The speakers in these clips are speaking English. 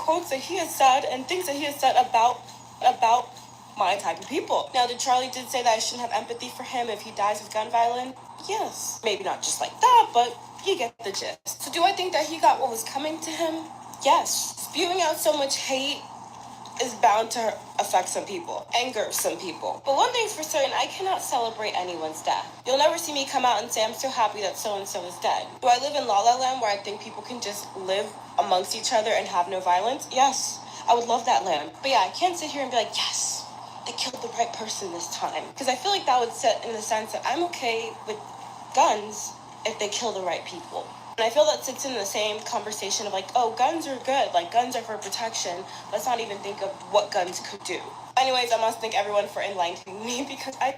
quotes that he has said and things that he has said about my type of people. Now, did Charlie did say that I shouldn't have empathy for him if he dies of gun violence? Yes. Maybe not just like that, but you get the gist. So do I think that he got what was coming to him? Yes. Spewing out so much hate is bound to affect some people, anger some people. But one thing's for certain, I cannot celebrate anyone's death. You'll never see me come out and say, I'm so happy that so-and-so is dead. Do I live in La La Land where I think people can just live amongst each other and have no violence? Yes. I would love that land. But yeah, I can't sit here and be like, yes, they killed the right person this time. Because I feel like that would set in the sense that I'm okay with guns if they kill the right people. And I feel that sits in the same conversation of like, oh, guns are good, like guns are for protection. Let's not even think of what guns could do. Anyways, I must thank everyone for enlightening me because I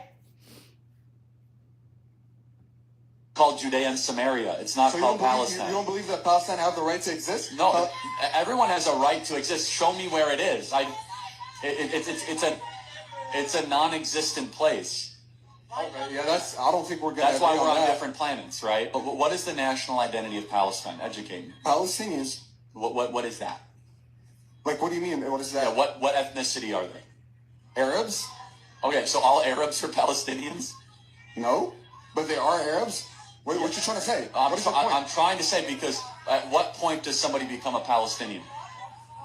called Judea and Samaria. It's not called Palestine. You don't believe that Palestine have the right to exist? No, everyone has a right to exist. Show me where it is. It's a non-existent place. Okay, yeah, I don't think we're gonna. That's why we're on different planets, right? But what is the national identity of Palestine? Educate me. Palestinians. What is that? Like, what do you mean? What is that? Yeah, what ethnicity are they? Arabs. Okay, so all Arabs are Palestinians? No, but they are Arabs. What you trying to say? I'm trying to say, because at what point does somebody become a Palestinian?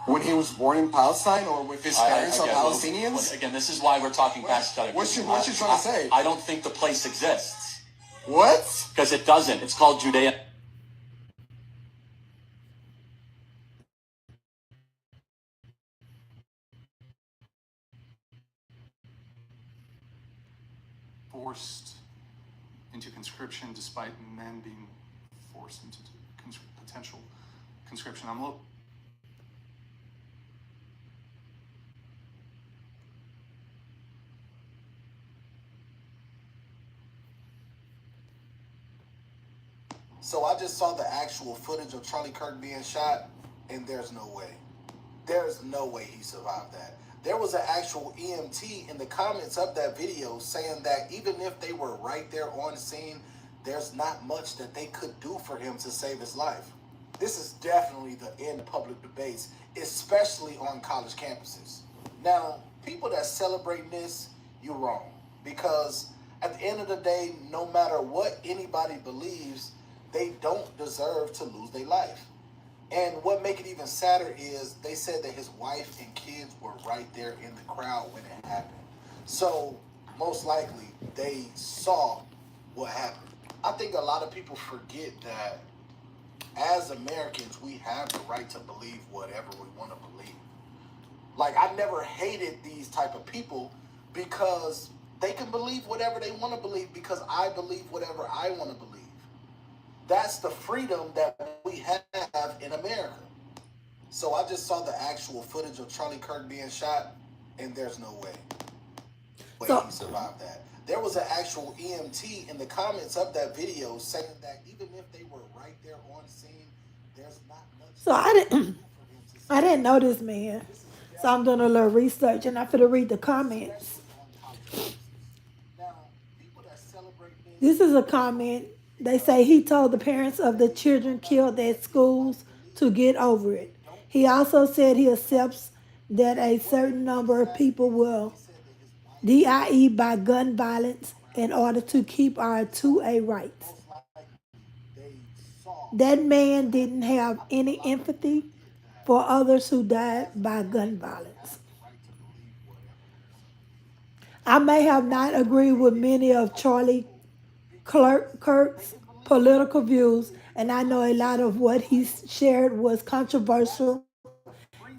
When he was born in Palestine, or with his parents are Palestinians? Well, again, this is why we're talking past each other. What you trying to say? I don't think the place exists. What? Because it doesn't. It's called Judea. Forced into conscription, despite men being forced into potential conscription. So I just saw the actual footage of Charlie Kirk being shot, and there's no way. There's no way he survived that. There was an actual EMT in the comments of that video saying that even if they were right there on scene, there's not much that they could do for him to save his life. This is definitely the end of public debates, especially on college campuses. Now, people that celebrate this, you're wrong. Because at the end of the day, no matter what anybody believes, they don't deserve to lose their life. And what make it even sadder is they said that his wife and kids were right there in the crowd when it happened. So most likely they saw what happened. I think a lot of people forget that as Americans, we have the right to believe whatever we want to believe. Like, I never hated these type of people because they can believe whatever they want to believe because I believe whatever I want to believe. That's the freedom that we have in America. So I just saw the actual footage of Charlie Kirk being shot, and there's no way he survived that. There was an actual EMT in the comments of that video saying that even if they were right there on scene, there's not much. So I didn't know this man. So I'm doing a little research, and I'm going to read the comments. This is a comment. They say he told the parents of the children killed at schools to get over it. He also said he accepts that a certain number of people will die by gun violence in order to keep our 2A rights. That man didn't have any empathy for others who died by gun violence. I may have not agreed with many of Charlie Kirk's political views, and I know a lot of what he shared was controversial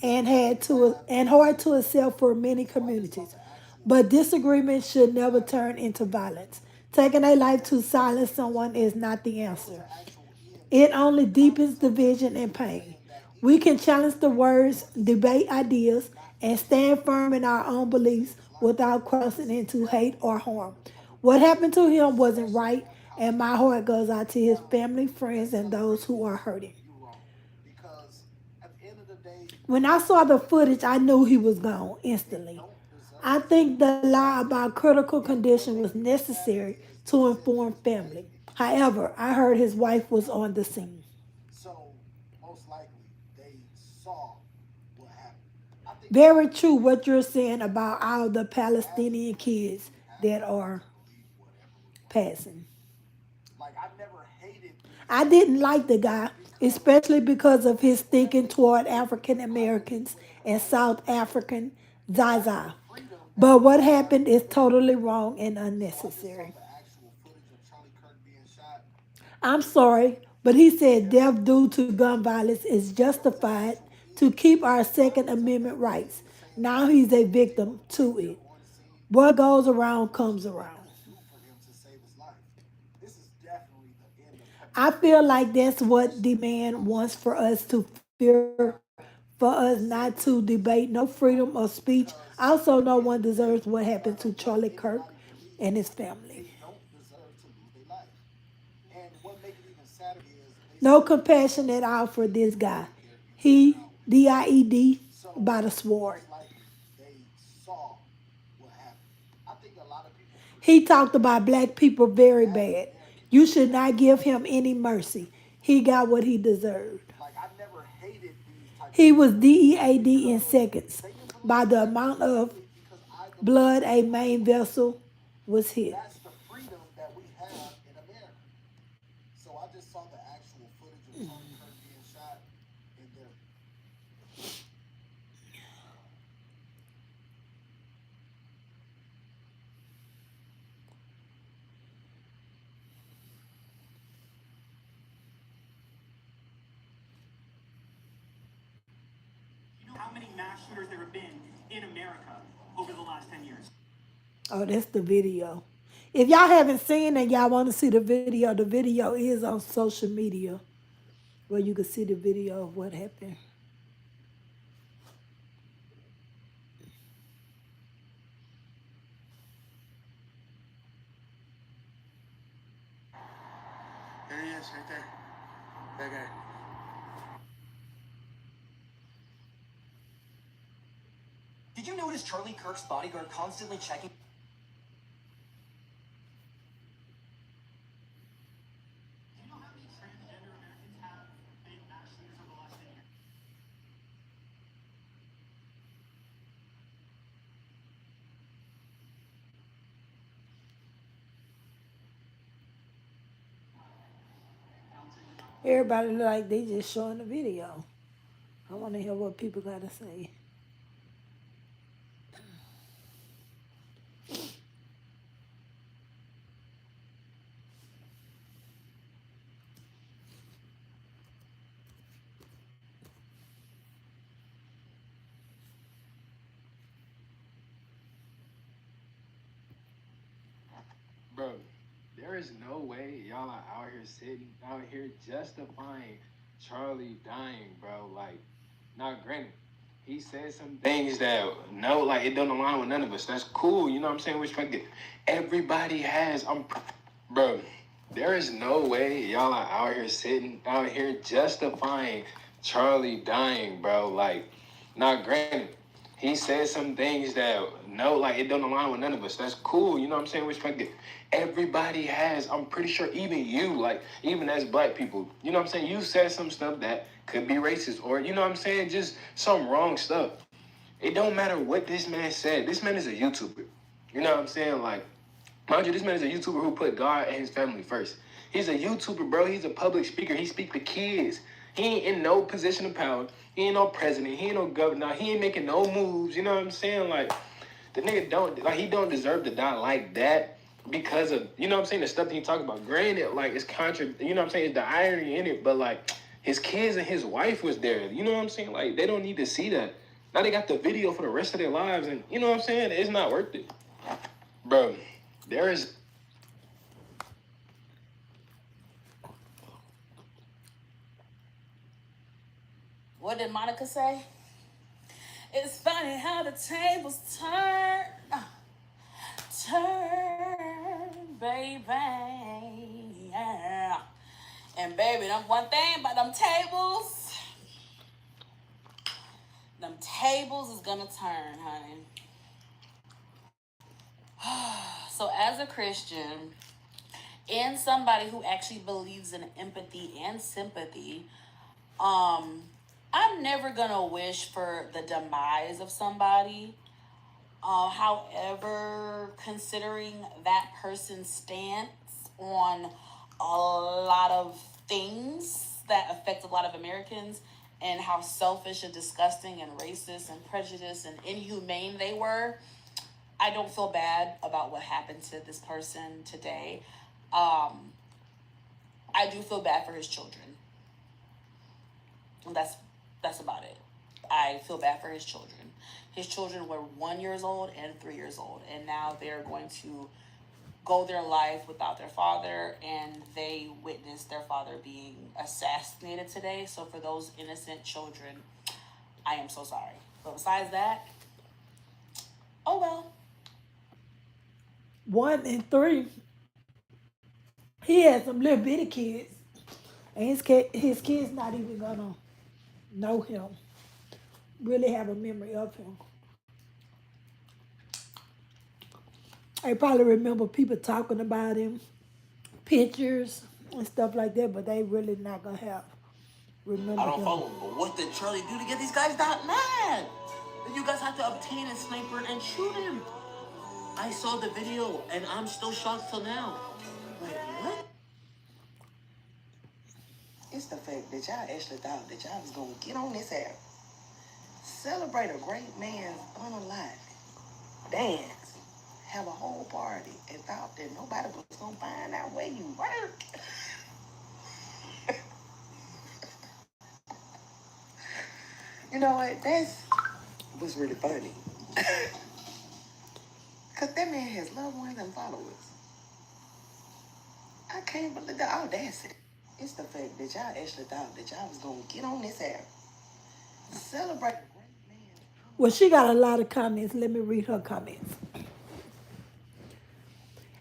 and hard to accept for many communities. But disagreement should never turn into violence. Taking a life to silence someone is not the answer. It only deepens division and pain. We can challenge the words, debate ideas, and stand firm in our own beliefs without crossing into hate or harm. What happened to him wasn't right, and my heart goes out to his family, friends, and those who are hurting. When I saw the footage, I knew he was gone instantly. I think the lie about critical condition was necessary to inform family. However, I heard his wife was on the scene. So most likely they saw Very true what you're saying about all the Palestinian kids that are passing. Like I never hated these I didn't like the guy, especially because of his thinking toward African Americans and South African Zaza. freedom that But what happened is totally wrong and unnecessary. the actual footage of Charlie Kirk being shot. I'm sorry, but he said death due to gun violence is justified to keep our Second Amendment rights. Now he's a victim to it. On scene What goes around comes around. do for him to save his life. This is definitely the end of I feel like that's what the man wants for us to fear, for us not to debate no freedom of speech. Also, no one deserves what happened to Charlie Kirk and his family. don't deserve to lose their life. And what makes it even sadder is No compassion at all for this guy. He died by the sword. likely they saw what happened. I think a lot of people He talked about black people very bad. You should not give him any mercy. He got what he deserved. like I never hated these type He was DEAD in seconds by the amount of because I blood a main vessel was hit. that's the freedom that we have in America. So I just saw the actual footage of Charlie Kirk being shot and there. You know how many mass shooters there have been in America over the last 10 years? Oh, that's the video. If y'all haven't seen and y'all want to see the video is on social media where you can see the video of what happened. There he is, right there. That guy. Did you notice Charlie Kirk's bodyguard constantly checking? Do you know how many transgender Americans have been mass shooters over the last 10 years? Everybody look like they just showing the video. I want to hear what people got to say. Bro, there is no way y'all are out here sitting out here justifying Charlie dying, bro. Like, now granted, he said some things that no, like it don't align with none of us. That's cool, you know what I'm saying? We respect it. Everybody has bro, there is no way y'all are out here sitting out here justifying Charlie dying, bro. Like, now granted, he said some things that no, like it don't align with none of us. That's cool, you know what I'm saying? Respect it. Everybody has, I'm pretty sure even you, like even as black people, you know what I'm saying? You said some stuff that could be racist or you know what I'm saying? Just some wrong stuff. It don't matter what this man said. This man is a YouTuber. You know what I'm saying? Like, mind you, this man is a YouTuber who put God and his family first. He's a YouTuber, bro. He's a public speaker. He speaks to kids. He ain't in no position of power. He ain't no president. He ain't no governor. He ain't making no moves. You know what I'm saying? Like, the nigga don't, like, he don't deserve to die like that because of, you know what I'm saying, the stuff that he talking about. Granted, like, it's you know what I'm saying, it's the irony in it, but, like, his kids and his wife was there. You know what I'm saying? Like, they don't need to see that. Now they got the video for the rest of their lives, and you know what I'm saying? It's not worth it. Bro, there is... What did Monica say? It's funny how the tables turn, baby. Yeah. And baby, them one thing about them tables is gonna turn, honey. So as a Christian, and somebody who actually believes in empathy and sympathy, I'm never gonna wish for the demise of somebody. However, considering that person's stance on a lot of things that affect a lot of Americans and how selfish and disgusting and racist and prejudiced and inhumane they were, I don't feel bad about what happened to this person today. I do feel bad for his children. And that's about it. I feel bad for his children. His children were 1 year old and 3 years old, and now they're going to go their life without their father, and they witnessed their father being assassinated today. So for those innocent children, I am so sorry. But besides that, oh well. 1 and 3. He had some little bitty kids, and his kids not even gonna know him, really have a memory of him. They probably remember people talking about him, pictures and stuff like that, but they really not gonna have remember I don't him. follow. But what did Charlie do to get these guys that mad? Then you guys have to obtain a sniper and shoot him. I saw the video and I'm still shocked till now. Like, what? It's the fact that y'all actually thought that y'all was gonna get on this app, celebrate a great man's unalive, dance, have a whole party, and thought that nobody was gonna find out where you work. You know what? Was really funny. Cause that man has loved ones and followers. I can't believe the audacity. It's the fact that y'all actually thought that y'all was gonna get on this app, celebrate a great man. Well, she got a lot of comments. Let me read her comments.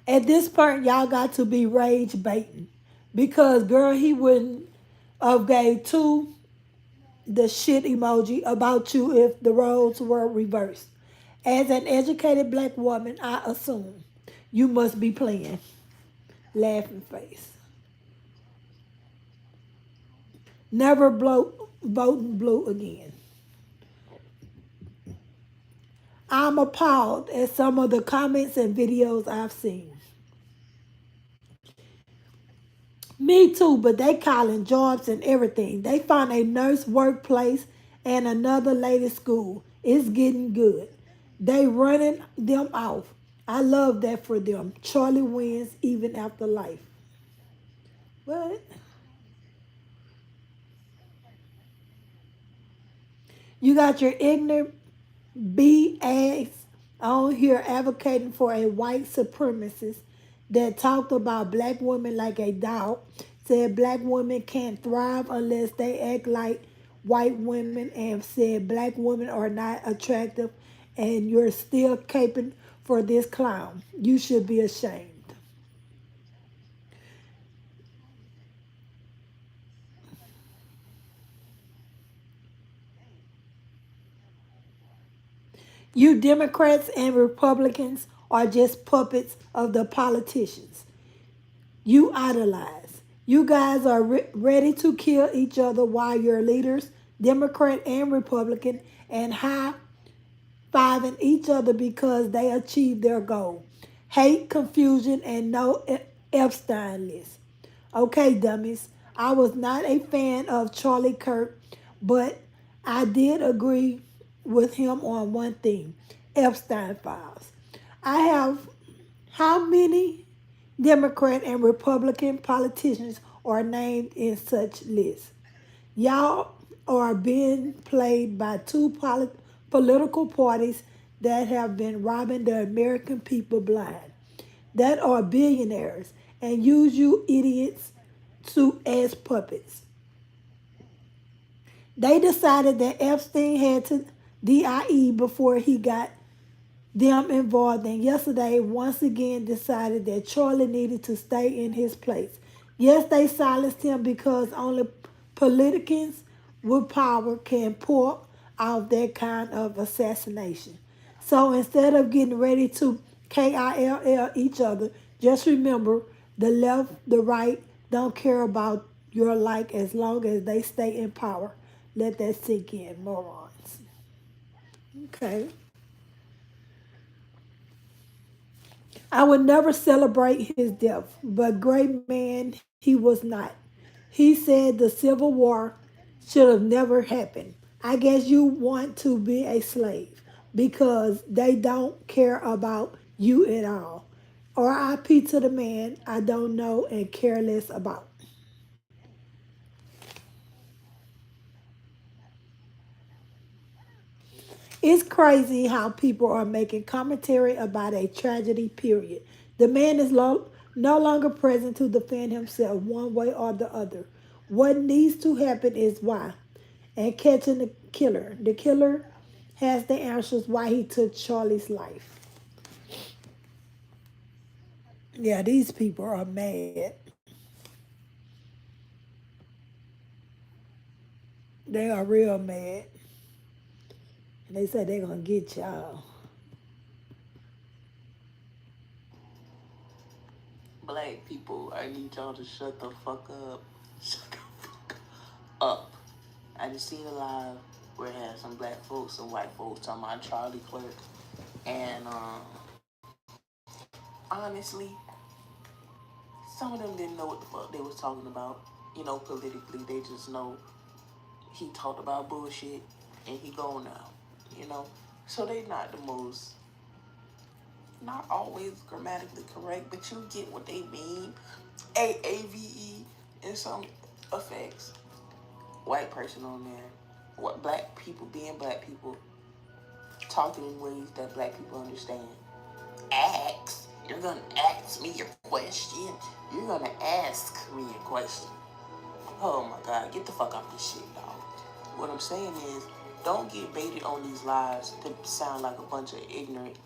At this point, y'all got to be rage baiting. Because, girl, he wouldn't have gave two the shit emoji about you if the roles were reversed. As an educated black woman, I assume you must be playing. Laughing face. Never voting blue again. I'm appalled at some of the comments and videos I've seen. Me too, but they calling jobs and everything. They found a nurse workplace and another lady school. It's getting good. They running them off. I love that for them. Charlie wins even after life. What? You got your ignorant B-ass on here advocating for a white supremacist that talked about black women like a dog, said black women can't thrive unless they act like white women, and said black women are not attractive, and you're still caping for this clown. You should be ashamed. You Democrats and Republicans are just puppets of the politicians you idolize. You guys are ready to kill each other while your leaders, Democrat and Republican, and high fiving each other because they achieved their goal. Hate, confusion, and no Epstein list. Okay, dummies. I was not a fan of Charlie Kirk, but I did agree with him on one thing: Epstein files. I have how many Democrat and Republican politicians are named in such lists? Y'all are being played by two political parties that have been robbing the American people blind, that are billionaires, and use you idiots as puppets. They decided that Epstein had to DIE before he got them involved, and yesterday once again decided that Charlie needed to stay in his place. Yes, they silenced him because only politicians with power can pull off that kind of assassination. So instead of getting ready to KILL each other, just remember the left, the right don't care about your like as long as they stay in power. Let that sink in, morons. Okay. I would never celebrate his death, but great man he was not. He said the Civil War should have never happened. I guess you want to be a slave because they don't care about you at all. R.I.P. to the man I don't know and care less about. It's crazy how people are making commentary about a tragedy, period. The man is no longer present to defend himself one way or the other. What needs to happen is why. And catching the killer. The killer has the answers why he took Charlie's life. Yeah, these people are mad. They are real mad. And they say they're going to get y'all. Black people, I need y'all to shut the fuck up. Shut the fuck up. I just seen a live where it had some black folks, some white folks talking about Charlie Clerk. And honestly, some of them didn't know what the fuck they was talking about. You know, politically, they just know he talked about bullshit and he gone now. You know, so they not the most, not always grammatically correct, but you get what they mean. AAVE in some effects. White person on there. What black people being black people, talking in ways that black people understand. Ask. You're gonna ask me your question. You're gonna ask me a question. Oh my God, get the fuck off this shit, dog. What I'm saying is, don't get baited on these lies to sound like a bunch of ignorant.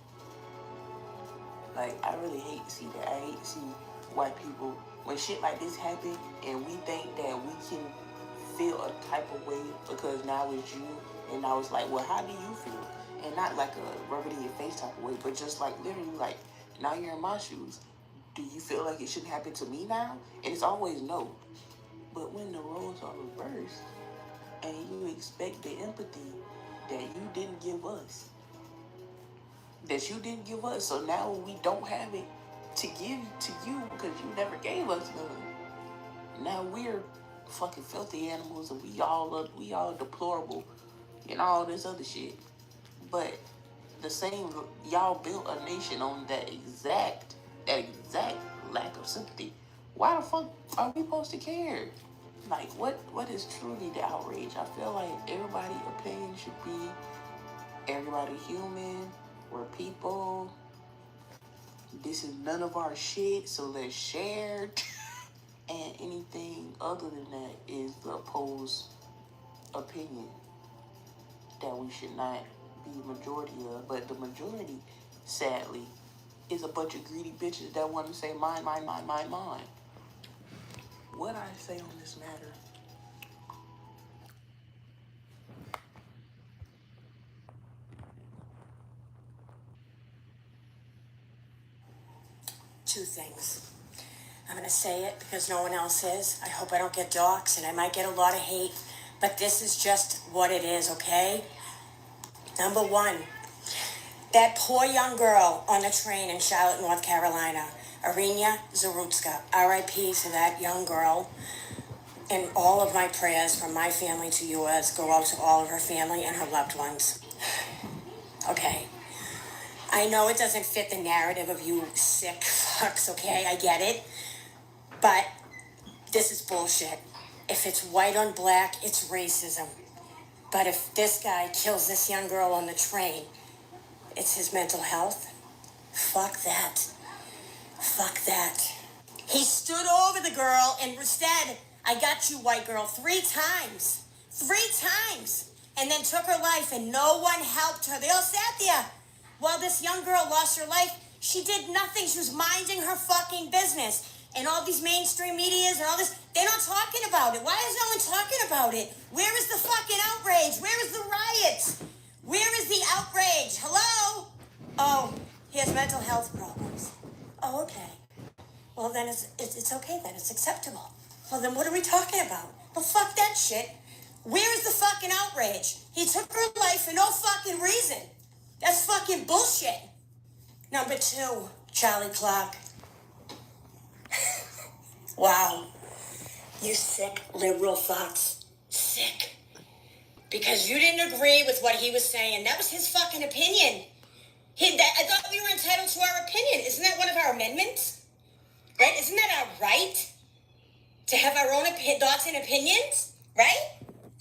Like, I really hate to see that. I hate to see white people, when shit like this happen, and we think that we can feel a type of way because now it's you, and I was like, well, how do you feel? And not like a rub it in your face type of way, but just like literally like, now you're in my shoes. Do you feel like it shouldn't happen to me now? And it's always no. But when the roles are reversed and you expect the empathy that you didn't give us, so now we don't have it to give to you because you never gave us none. Now we're fucking filthy animals and we all deplorable and all this other shit. But the same, y'all built a nation on that exact lack of sympathy. Why the fuck are we supposed to care? Like, what is truly the outrage? I feel like everybody's opinion should be everybody human. We're people. This is none of our shit, so let's share. And anything other than that is the opposed opinion that we should not be majority of. But the majority, sadly, is a bunch of greedy bitches that want to say mine, mine, mine, mine, mine. What I say on this matter? Two things. I'm going to say it because no one else is. I hope I don't get doxxed and I might get a lot of hate, but this is just what it is, okay? Number one, that poor young girl on the train in Charlotte, North Carolina, Arinya Zarutska, R.I.P. to that young girl. And all of my prayers from my family to yours go out to all of her family and her loved ones. Okay. I know it doesn't fit the narrative of you sick fucks, okay? I get it. But this is bullshit. If it's white on black, it's racism. But if this guy kills this young girl on the train, it's his mental health. Fuck that. Fuck that. He stood over the girl and said, I got you, white girl, 3 times. 3 times. And then took her life and no one helped her. They all sat there while this young girl lost her life. She did nothing. She was minding her fucking business. And all these mainstream medias and all this, they're not talking about it. Why is no one talking about it? Where is the fucking outrage? Where is the riots? Where is the outrage? Hello? Oh, he has mental health problems. Oh, okay. Well, then it's okay then. It's acceptable. Well, then what are we talking about? Well, fuck that shit. Where is the fucking outrage? He took her life for no fucking reason. That's fucking bullshit. Number 2, Charlie Clark. Wow. You sick liberal fucks. Sick. Because you didn't agree with what he was saying. That was his fucking opinion. I thought we were entitled to our opinion. Isn't that one of our amendments? Right? Isn't that our right? To have our own thoughts and opinions? Right?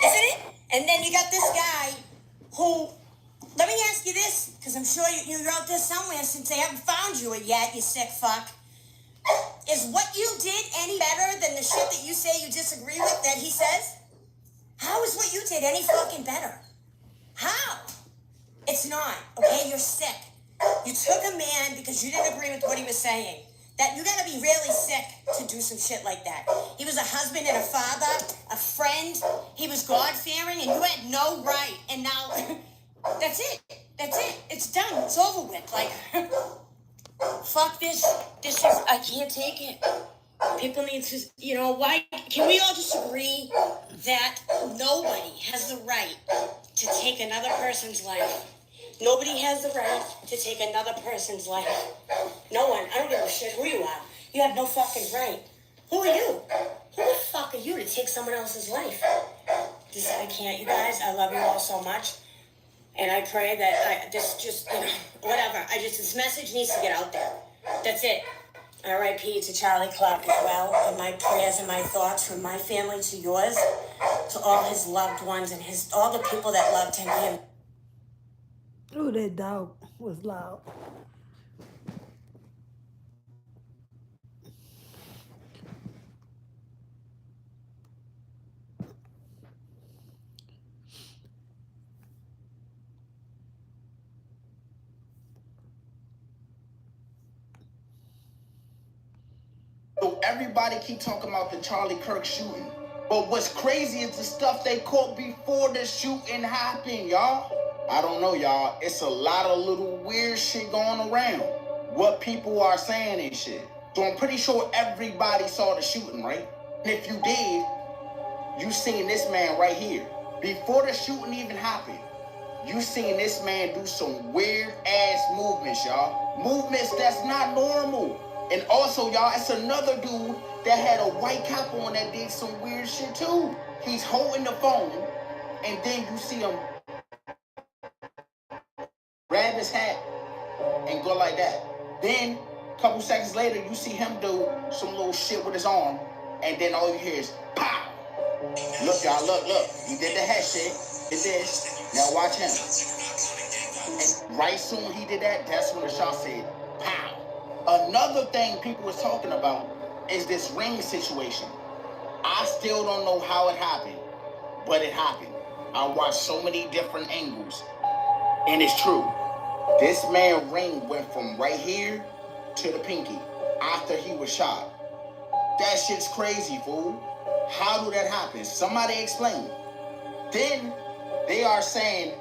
Isn't it? And then you got this guy who, let me ask you this, because I'm sure you're out there somewhere since they haven't found you yet, you sick fuck. Is what you did any better than the shit that you say you disagree with that he says? How is what you did any fucking better? How? It's not, okay? You're sick. You took a man because you didn't agree with what he was saying. That you gotta be really sick to do some shit like that. He was a husband and a father, a friend. He was God-fearing, and you had no right. And now, that's it. That's it. It's done. It's over with. Like, fuck this. This is, I can't take it. People need to, why? Can we all just agree that nobody has the right to take another person's life? Nobody has the right to take another person's life. No one. I don't give a shit who you are. You have no fucking right. Who are you? Who the fuck are you to take someone else's life? I can't, you guys. I love you all so much. And I pray that whatever. This message needs to get out there. That's it. R.I.P. to Charlie Clark as well. And my prayers and my thoughts from my family to yours, to all his loved ones and all the people that loved him. Ooh, that dog was loud. So everybody keep talking about the Charlie Kirk shooting. But what's crazy is the stuff they caught before the shooting happened, y'all. I don't know, y'all. It's a lot of little weird shit going around. What people are saying and shit. So I'm pretty sure everybody saw the shooting, right? And if you did, you seen this man right here. Before the shooting even happened, you seen this man do some weird ass movements, y'all. Movements that's not normal. And also, y'all, it's another dude that had a white cap on that did some weird shit too. He's holding the phone, and then you see him grab his hat and go like that. Then, a couple seconds later, you see him do some little shit with his arm, and then all you hear is pow. Look, y'all, look. He did the head shit. Did this. Now watch him. And right soon he did that, that's when the shot said pow. Another thing people was talking about is this ring situation. I still don't know how it happened, but it happened. I watched so many different angles, and it's true. This man's ring went from right here to the pinky after he was shot. That shit's crazy, fool. How do that happen? Somebody explain. Then they are saying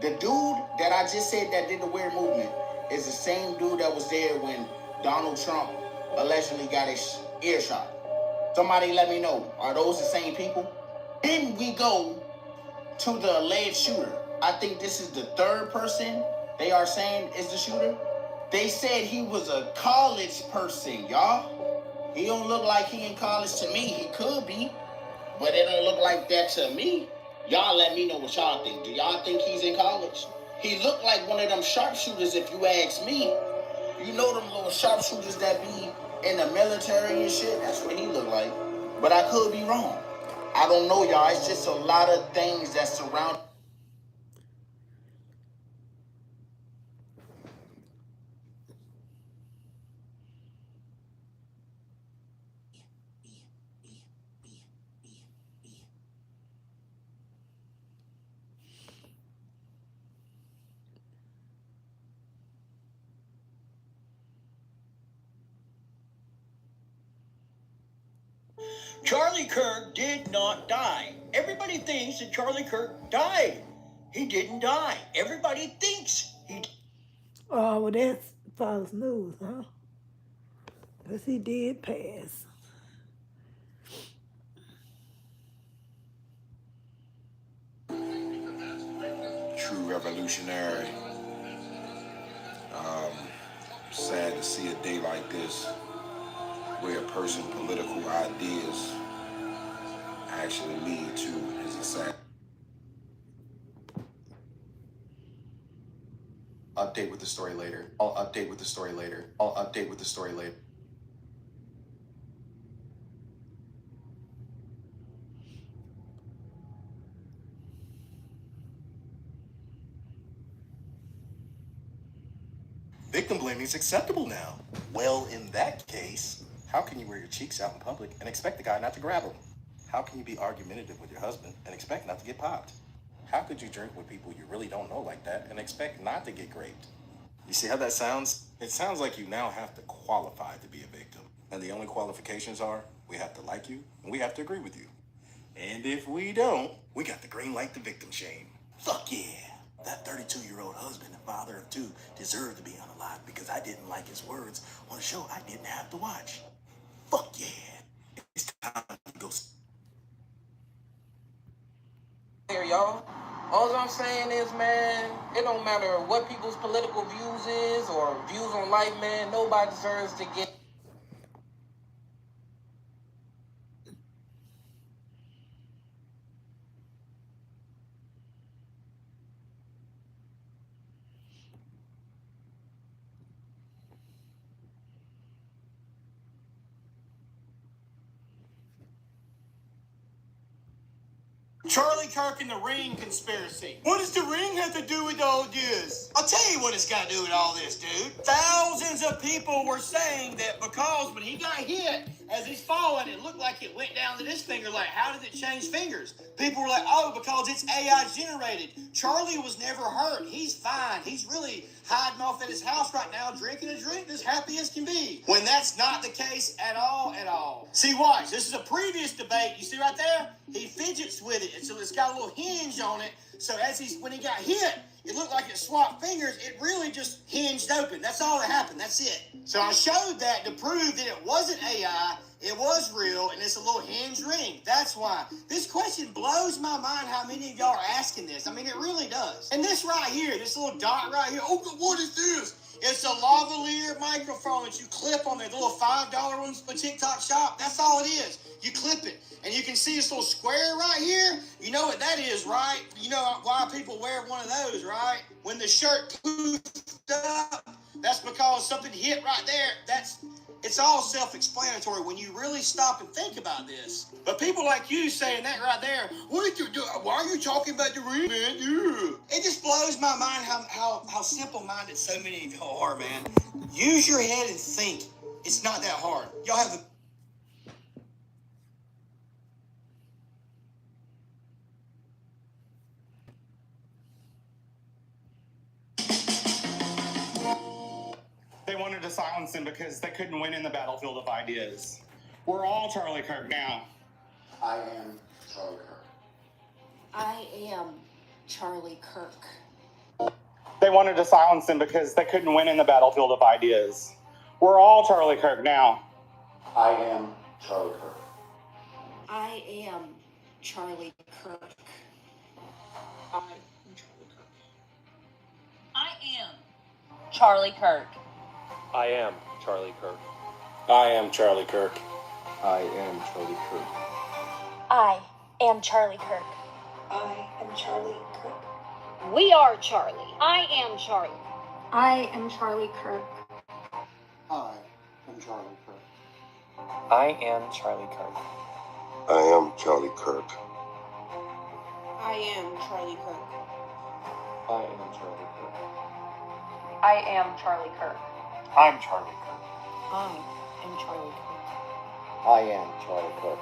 the dude that I just said that did the weird movement is the same dude that was there when Donald Trump allegedly got his ear shot. Somebody let me know. Are those the same people? Then we go to the alleged shooter. I think this is the third person they are saying is the shooter. They said he was a college person, y'all. He don't look like he in college to me. He could be, but it don't look like that to me. Y'all let me know what y'all think. Do y'all think he's in college? He looked like one of them sharpshooters, if you ask me. You know them little sharpshooters that be in the military and shit? That's what he looked like. But I could be wrong. I don't know, y'all. It's just a lot of things that surround. Charlie Kirk did not die. Everybody thinks that Charlie Kirk died. He didn't die. Everybody thinks he. Oh, well, that's false news, huh? Because he did pass. true revolutionary. Sad to see a day like this where a person's political ideas actually lead to his assassination. Update with the story later. I'll update with the story later. I'll update with the story later. Victim blaming is acceptable now. Well, in that case, how can you wear your cheeks out in public and expect the guy not to grab them? How can you be argumentative with your husband and expect not to get popped? How could you drink with people you really don't know like that and expect not to get raped? You see how that sounds? It sounds like you now have to qualify to be a victim. And the only qualifications are, we have to like you and we have to agree with you. And if we don't, we got the green light to victim shame. Fuck yeah. That 32-year-old husband and father of two deserved to be unalived because I didn't like his words on a show I didn't have to watch. Fuck yeah. It's time to go. Here, y'all. All I'm saying is, man, it don't matter what people's political views is or views on life, man. Nobody deserves to get. Charlie Kirk and the ring conspiracy. What does the ring have to do with all this? I'll tell you what it's got to do with all this, dude. Thousands of people were saying that because when he got hit, as he's falling, it looked like it went down to this finger. Like, how did it change fingers? People were like, oh, because it's AI generated. Charlie was never hurt. He's fine. He's really hiding off at his house right now, drinking a drink, as happy as can be. When that's not the case at all, at all. See, watch. This is a previous debate. You see right there? He fidgets with it. And so it's got a little hinge on it. So when he got hit, it looked like it swapped fingers. It really just hinged open. That's all that happened. That's it. So I showed that to prove that it wasn't AI. It was real, and it's a little hinge ring. That's why. This question blows my mind how many of y'all are asking this. I mean, it really does. And this right here, this little dot right here, oh, what is this? It's a lavalier microphone that you clip on the little $5 ones for TikTok shop. That's all it is. You clip it. And you can see this little square right here. You know what that is, right? You know why people wear one of those, right? When the shirt poofed up, that's because something hit right there. It's all self-explanatory when you really stop and think about this. But people like you saying that right there, what did you do? Why are you talking about the ring, man? Yeah. It just blows my mind how simple-minded so many of y'all are, man. Use your head and think. It's not that hard. Y'all have the They wanted to silence him because they couldn't win in the battlefield of ideas. We're all Charlie Kirk now. I am Charlie Kirk. I am Charlie Kirk. They wanted to silence him because they couldn't win in the battlefield of ideas. We're all Charlie Kirk now. I am Charlie Kirk. I am Charlie Kirk. I am Charlie Kirk. I am Charlie Kirk. I am Charlie Kirk. I am Charlie Kirk. I am Charlie Kirk. I am Charlie Kirk. We are Charlie. I am Charlie. I am Charlie Kirk. I am Charlie Kirk. I am Charlie Kirk. I am Charlie Kirk. I am Charlie Kirk. I am Charlie Kirk. I am Charlie Kirk. I'm Charlie Kirk. I am Charlie Kirk. I am Charlie Kirk.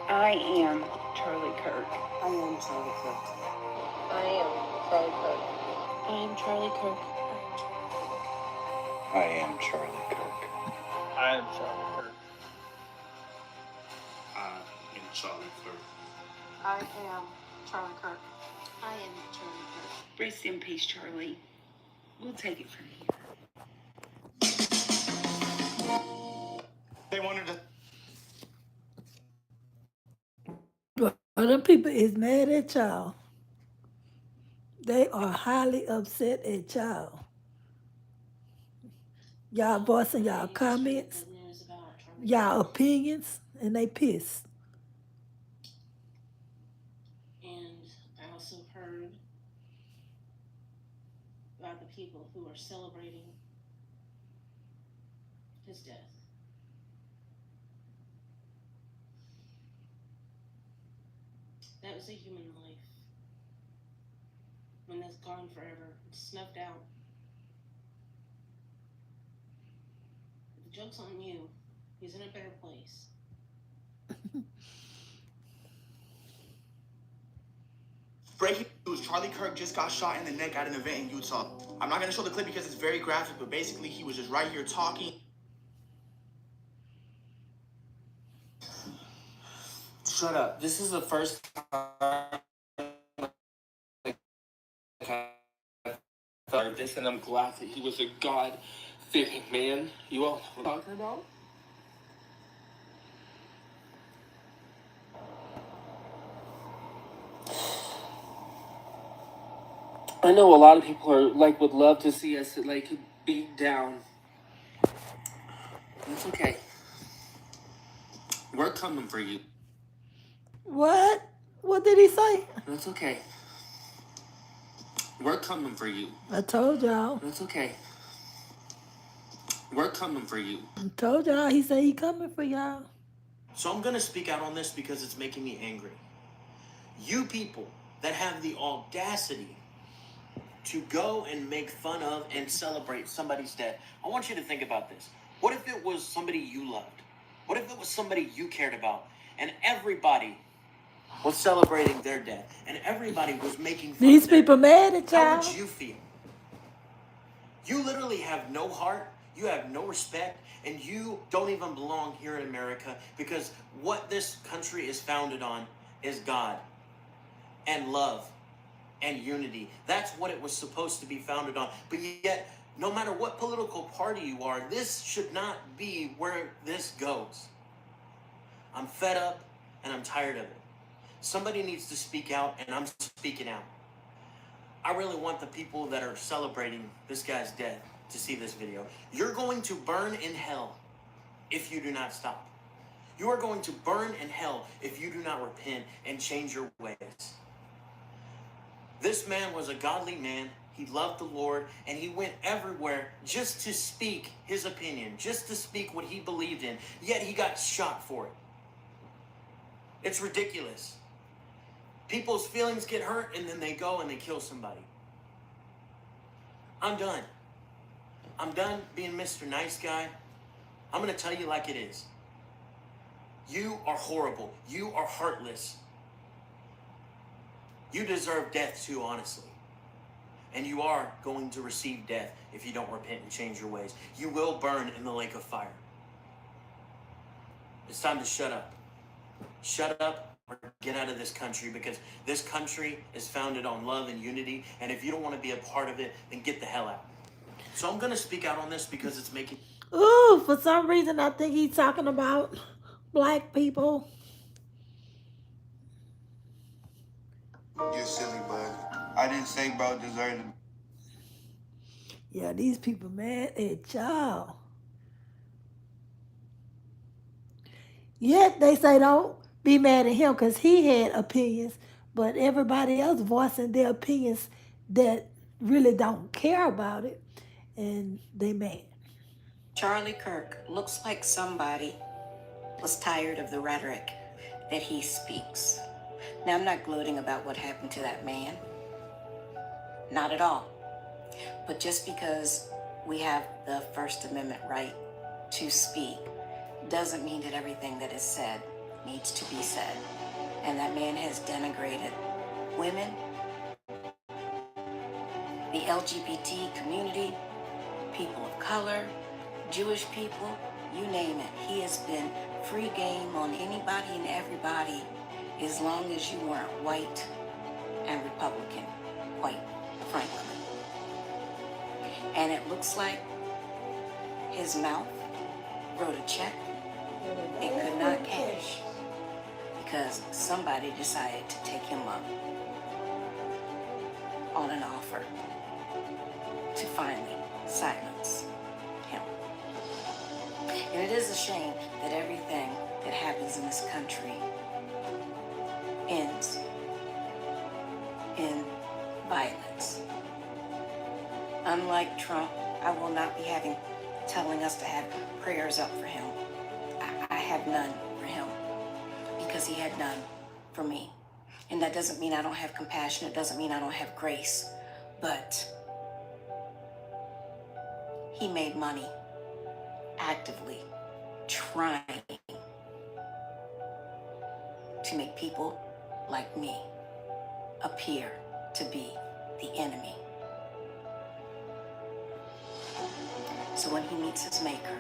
I am Charlie Kirk. I am Charlie Kirk. I am Charlie Kirk. I am Charlie Kirk. I am Charlie Kirk. I am Charlie Kirk. I am Charlie Kirk. I am Charlie Kirk. I am Charlie Kirk. Rest in peace, Charlie. We'll take it from here. They wanted to. Well, them people is mad at y'all. They are highly upset at y'all. Y'all voicing y'all comments, y'all opinions, and they pissed. And I also heard about the people who are celebrating his death. That was a human life. When that's gone forever, it's snuffed out. The joke's on you. He's in a better place. Breaking news, Charlie Kirk just got shot in the neck at an event in Utah. I'm not going to show the clip because it's very graphic, but basically he was just right here talking. Shut up. This is the first time I heard this, and I'm glad that he was a God-fearing man. You all know what I'm talking about? I know a lot of people are like would love to see us like beat down. It's okay. We're coming for you. What? What did he say? That's okay. We're coming for you. I told y'all. That's okay. We're coming for you. I told y'all. He said he coming for y'all. So I'm going to speak out on this because it's making me angry. You people that have the audacity to go and make fun of and celebrate somebody's death, I want you to think about this. What if it was somebody you loved? What if it was somebody you cared about and everybody was celebrating their death and everybody was making fun These of their people death? mad at How y'all. would you feel? You literally have no heart, you have no respect, and you don't even belong here in America because what this country is founded on is God and love and unity. That's what it was supposed to be founded on. But yet, no matter what political party you are, this should not be where this goes. I'm fed up and I'm tired of it. Somebody needs to speak out, and I'm speaking out. I really want the people that are celebrating this guy's death to see this video. You're going to burn in hell if you do not stop. You are going to burn in hell if you do not repent and change your ways. This man was a godly man. He loved the Lord, and he went everywhere just to speak his opinion, just to speak what he believed in. Yet he got shot for it. It's ridiculous. People's feelings get hurt, and then they go and they kill somebody. I'm done. I'm done being Mr. Nice Guy. I'm going to tell you like it is. You are horrible. You are heartless. You deserve death too, honestly. And you are going to receive death if you don't repent and change your ways. You will burn in the lake of fire. It's time to shut up. Shut up or get out of this country, because this country is founded on love and unity. And if you don't want to be a part of it, then get the hell out. So I'm going to speak out on this because it's making... Ooh, for some reason I think he's talking about black people. You're silly, bud. I didn't say bro deserved to. Yeah, these people mad at y'all. Yet they say don't be mad at him because he had opinions, but everybody else voicing their opinions that really don't care about it, and they mad. Charlie Kirk looks like somebody was tired of the rhetoric that he speaks. Now, I'm not gloating about what happened to that man. Not at all. But just because we have the First Amendment right to speak doesn't mean that everything that is said needs to be said. And that man has denigrated women, the LGBT community, people of color, Jewish people, you name it. He has been free game on anybody and everybody as long as you weren't white and Republican, quite frankly. And it looks like his mouth wrote a check it could not cash because somebody decided to take him up. on an offer to finally silence him. And it is a shame that everything that happens in this country ends in violence. Unlike Trump, I will not be telling us to have prayers up for him. I have none for him because he had none for me. And that doesn't mean I don't have compassion. It doesn't mean I don't have grace. But he made money actively trying to make people like me appear to be the enemy. So when he meets his maker,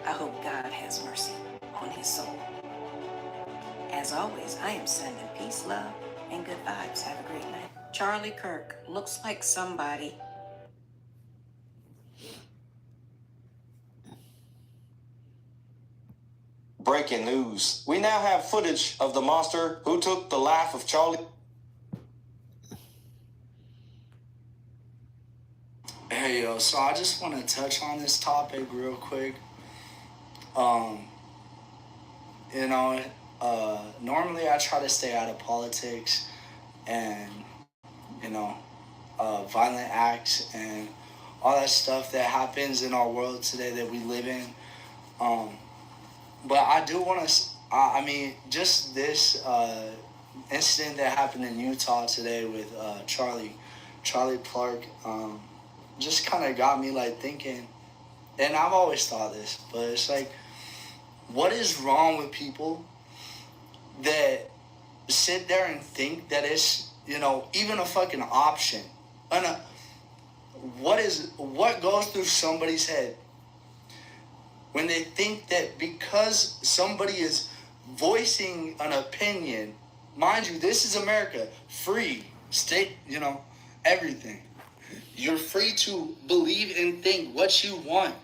I hope God has mercy on his soul. As always, I am sending peace, love, and good vibes. Have a great night. Charlie Kirk looks like somebody. Breaking news. We now have footage of the monster who took the life of Charlie. Hey, yo, so I just want to touch on this topic real quick. Normally I try to stay out of politics and, violent acts and all that stuff that happens in our world today that we live in. But I do want to, just this incident that happened in Utah today with Charlie Clark, just kind of got me like thinking, and I've always thought this, but it's like, what is wrong with people that sit there and think that it's, even a fucking option? What goes through somebody's head when they think that because somebody is voicing an opinion, mind you, this is America, free, state, everything. You're free to believe and think what you want.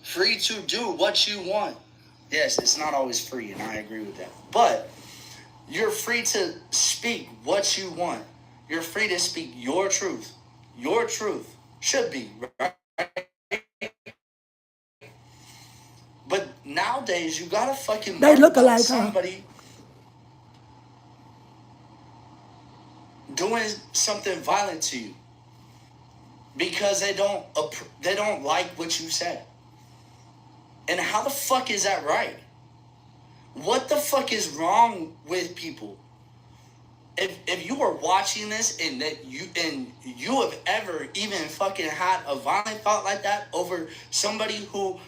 Free to do what you want. Yes, it's not always free, and I agree with that. But you're free to speak what you want. You're free to speak your truth. Your truth should be, right? But nowadays, you gotta fucking They look about alike, huh? somebody doing something violent to you because they don't like what you said. And how the fuck is that right? What the fuck is wrong with people? If you are watching this and you have ever even fucking had a violent thought like that over somebody who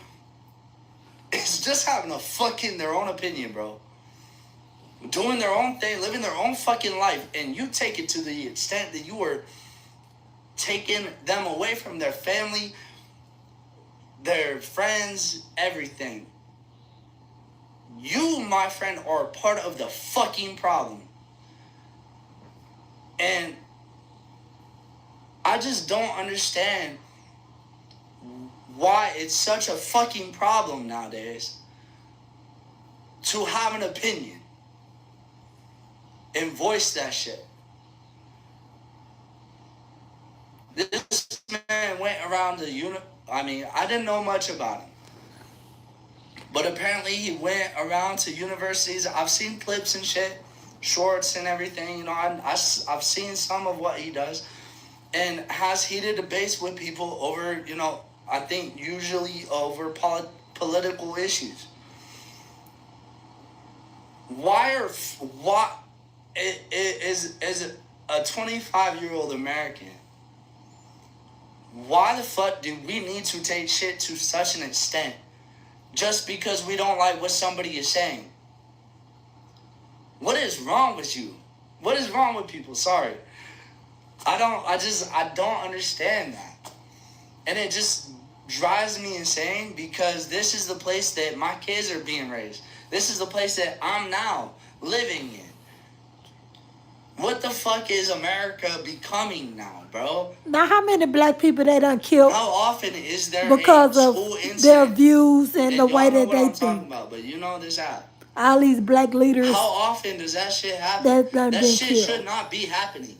is just having a fucking their own opinion, bro, doing their own thing, living their own fucking life, and you take it to the extent that you are taking them away from their family, their friends, everything. You, my friend, are a part of the fucking problem. And I just don't understand why it's such a fucking problem nowadays to have an opinion and voice that shit. This man went around the I didn't know much about him. But apparently he went around to universities. I've seen clips and shit, shorts and everything. I've seen some of what he does. And has heated debates with people over, I think usually over political issues. Why is a 25-year-old American, why the fuck do we need to take shit to such an extent just because we don't like what somebody is saying? What is wrong with you? What is wrong with people? Sorry. I don't understand that. And it just drives me insane because this is the place that my kids are being raised. This is the place that I'm now living in. What the fuck is America becoming now, bro? Now, how many black people they done killed? How often is there because a of school incident? their views and the y'all way know that what they I'm talking think? about, but you know this app. All these black leaders How often does that shit happen? that done That been shit killed. should not be happening.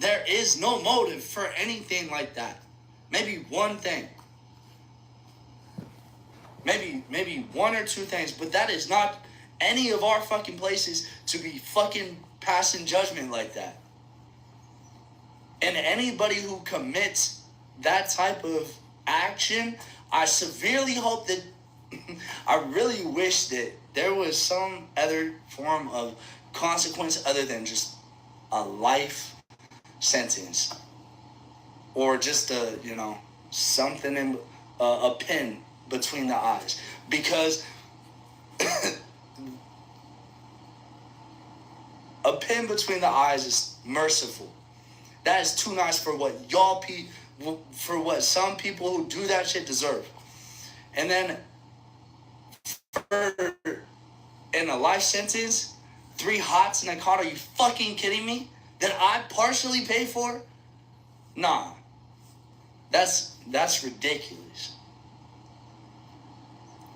There is no motive for anything like that. Maybe one thing. Maybe one or two things, but that is not any of our fucking places to be fucking passing judgment like that. And anybody who commits that type of action, I severely hope that I really wish that there was some other form of consequence other than just a life sentence, or just a, you know, something in a pin between the eyes, because a pin between the eyes is merciful. That is too nice for what for what some people who do that shit deserve. And then in a life sentence, 3 hots in a car, are you fucking kidding me? That I partially pay for? Nah. That's ridiculous.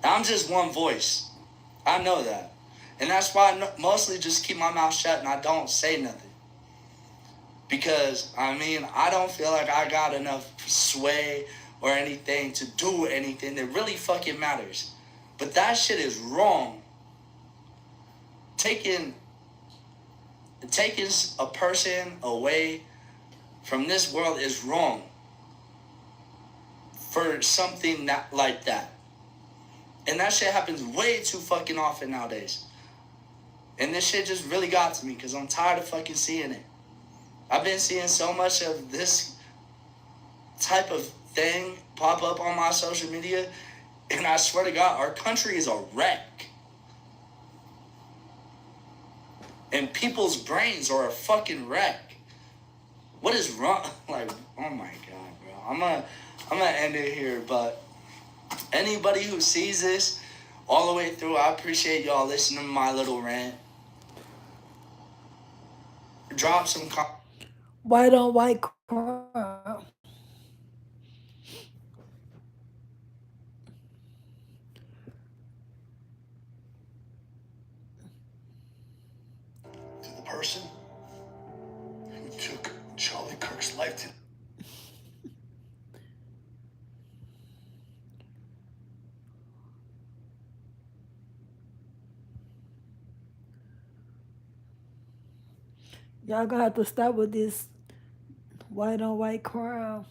I'm just one voice. I know that. And that's why I mostly just keep my mouth shut and I don't say nothing. Because, I mean, I don't feel like I got enough sway or anything to do anything that really fucking matters. But that shit is wrong. Taking a person away from this world is wrong for something like that. And that shit happens way too fucking often nowadays. And this shit just really got to me because I'm tired of fucking seeing it. I've been seeing so much of this type of thing pop up on my social media, and I swear to God, our country is a wreck. And people's brains are a fucking wreck. What is wrong? Like, oh my God, bro. I'm gonna end it here, but anybody who sees this all the way through, I appreciate y'all listening to my little rant. Drop some White on white crime. To the person who took Charlie Kirk's life to... Y'all gonna have to stop with this white on white crime.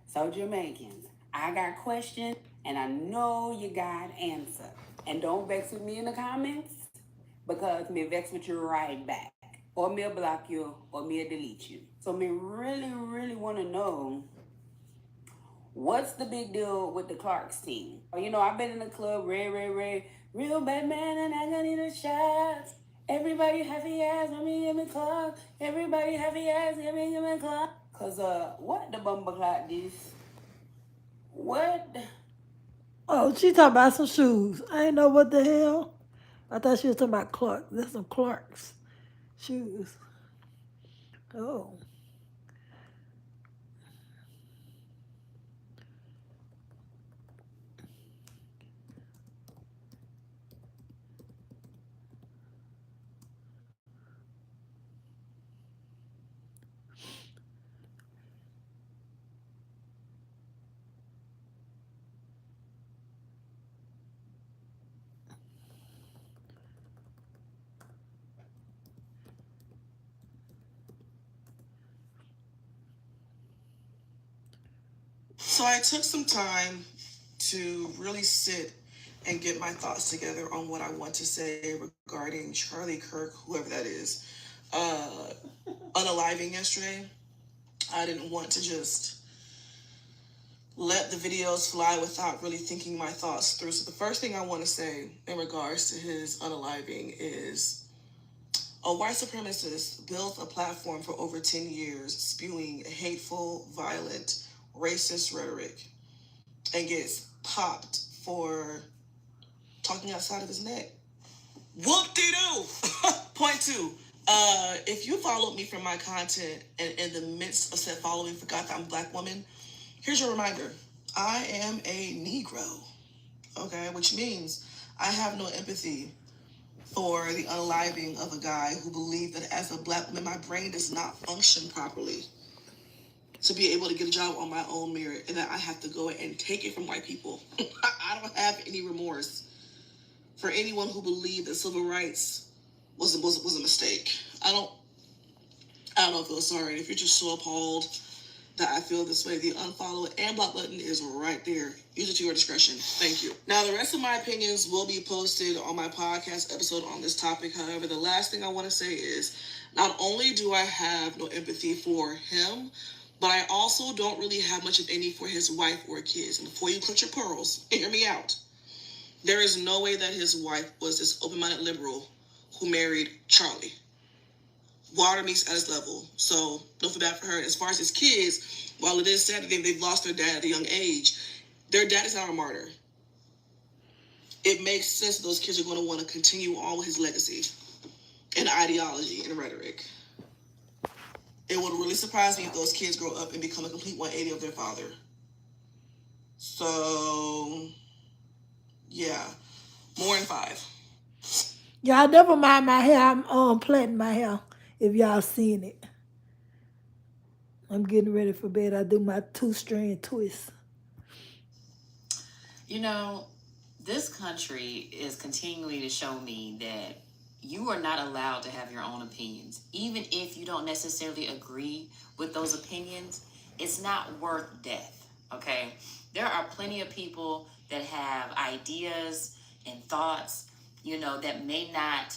So Jamaicans, I got questions and I know you got answer. And don't vex with me in the comments because me vex with you right back. Or me block you or me delete you. So me really want to know what's the big deal with the Clark's team. You know, I've been in the club, Ray, real bad man and I gonna need a shot. Everybody happy ass, let me give me Clark. Everybody happy ass, give me Clark. Cause what the bumper clock this? What? Oh, she talking about some shoes. I ain't know what the hell. I thought she was talking about Clark. That's some Clark's shoes. Oh. So I took some time to really sit and get my thoughts together on what I want to say regarding Charlie Kirk, whoever that is, unaliving yesterday. I didn't want to just let the videos fly without really thinking my thoughts through. So the first thing I want to say in regards to his unaliving is a white supremacist built a platform for over 10 years spewing hateful, violent, racist rhetoric and gets popped for talking outside of his neck. Whoop-de-doo! Point 2. If you followed me from my content and in the midst of said following forgot that I'm a black woman, here's your reminder. I am a Negro, okay, which means I have no empathy for the unaliving of a guy who believed that as a black woman, my brain does not function properly to be able to get a job on my own merit, and that I have to go and take it from white people. I don't have any remorse for anyone who believed that civil rights was a mistake. I don't feel sorry. And if you're just so appalled that I feel this way, the unfollow and block button is right there. Use it to your discretion. Thank you. Now, the rest of my opinions will be posted on my podcast episode on this topic. However, the last thing I want to say is not only do I have no empathy for him, but I also don't really have much of any for his wife or kids. And before you clutch your pearls, hear me out. There is no way that his wife was this open-minded liberal who married Charlie. Water meets at his level. So don't feel bad for her. As far as his kids, while it is sad that they've lost their dad at a young age, their dad is not a martyr. It makes sense that those kids are going to want to continue on with his legacy and ideology and rhetoric. It would really surprise me if those kids grow up and become a complete 180 of their father. So, yeah. More in 5. Y'all never mind my hair. I'm plaiting my hair. If y'all seen it, I'm getting ready for bed. I do my 2-strand twist. You know, this country is continuing to show me that you are not allowed to have your own opinions. Even if you don't necessarily agree with those opinions, it's not worth death, okay? There are plenty of people that have ideas and thoughts, that may not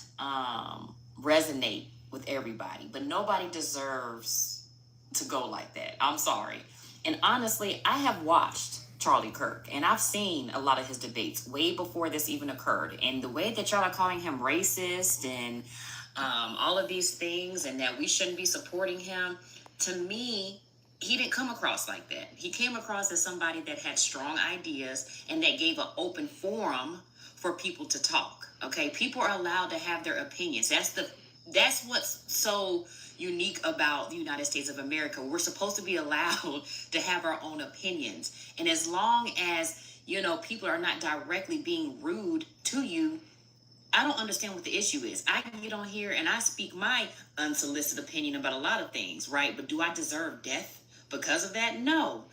resonate with everybody, but nobody deserves to go like that. I'm sorry. And honestly, I have watched Charlie Kirk, and I've seen a lot of his debates way before this even occurred. And the way that y'all are calling him racist and all of these things, and that we shouldn't be supporting him, to me, he didn't come across like that. He came across as somebody that had strong ideas and that gave an open forum for people to talk. Okay, people are allowed to have their opinions. That's what's so unique about the United States of America. We're supposed to be allowed to have our own opinions. And as long as, people are not directly being rude to you, I don't understand what the issue is. I can get on here and I speak my unsolicited opinion about a lot of things, right? But do I deserve death because of that? No.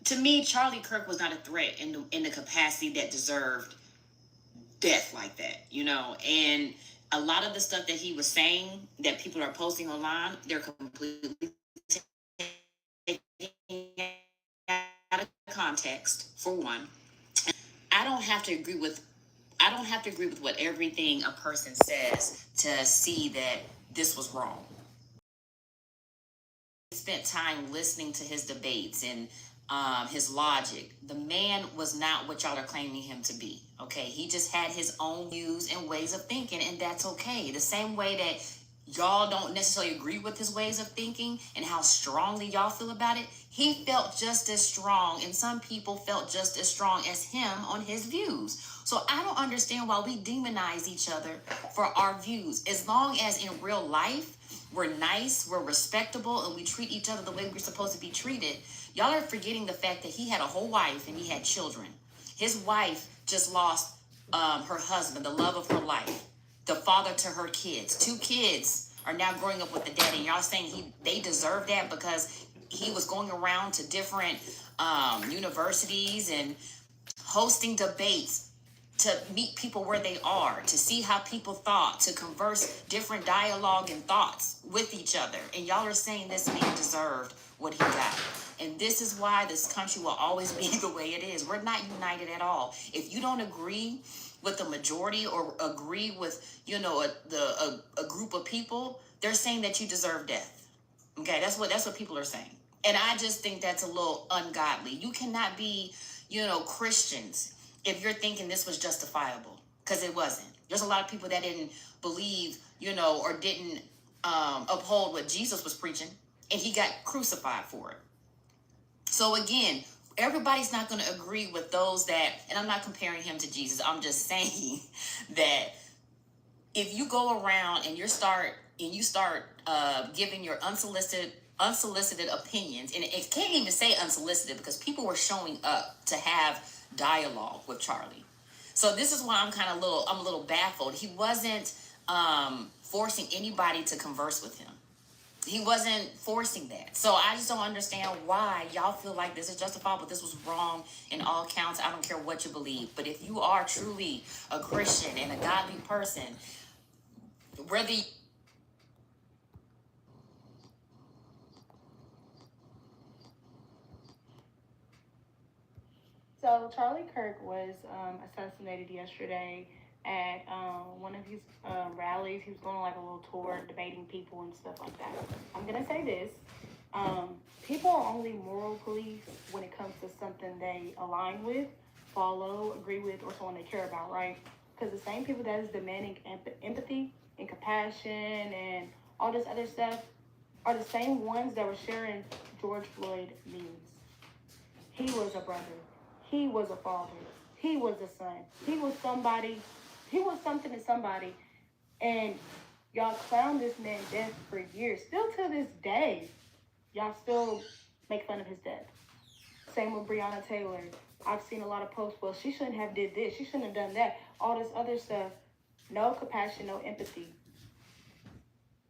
To me, Charlie Kirk was not a threat in the capacity that deserved death like that, and a lot of the stuff that he was saying that people are posting online, they're completely taking out of context, for one. I don't have to agree with what everything a person says to see that this was wrong. I spent time listening to his debates and his logic. The man was not what y'all are claiming him to be. Okay, he just had his own views and ways of thinking, and that's okay. The same way that y'all don't necessarily agree with his ways of thinking and how strongly y'all feel about it, he felt just as strong, and some people felt just as strong as him on his views. So I don't understand why we demonize each other for our views. As long as in real life we're nice, we're respectable, and we treat each other the way we're supposed to be treated. Y'all are forgetting the fact that he had a whole wife and he had children. His wife just lost her husband, the love of her life, the father to her kids. 2 kids are now growing up with the daddy. And y'all saying they deserve that because he was going around to different universities and hosting debates to meet people where they are, to see how people thought, to converse different dialogue and thoughts with each other. And y'all are saying this man deserved what he got. And this is why this country will always be the way it is. We're not united at all. If you don't agree with the majority or agree with, a group of people, they're saying that you deserve death. Okay, that's what people are saying. And I just think that's a little ungodly. You cannot be, Christians if you're thinking this was justifiable, because it wasn't. There's a lot of people that didn't believe, or didn't uphold what Jesus was preaching, and he got crucified for it. So again, everybody's not going to agree with those that, and I'm not comparing him to Jesus. I'm just saying that if you go around and you start giving your unsolicited unsolicited opinions, and it can't even say unsolicited because people were showing up to have dialogue with Charlie. So this is why I'm a little baffled. He wasn't forcing anybody to converse with him. He wasn't forcing that. So I just don't understand why y'all feel like this is justifiable. This was wrong in all counts. I don't care what you believe. But if you are truly a Christian and a godly person, whether So Charlie Kirk was assassinated yesterday at one of his rallies. He was going on like a little tour, debating people and stuff like that. I'm gonna say this: people are only moral police when it comes to something they align with, follow, agree with, or someone they care about, right? Because the same people that is demanding empathy and compassion and all this other stuff are the same ones that were sharing George Floyd memes. He was a brother. He was a father. He was a son. He was somebody. He was something to somebody. And y'all clown this man death for years. Still to this day, y'all still make fun of his death. Same with Breonna Taylor. I've seen a lot of posts, well, she shouldn't have did this. She shouldn't have done that. All this other stuff. No compassion, no empathy.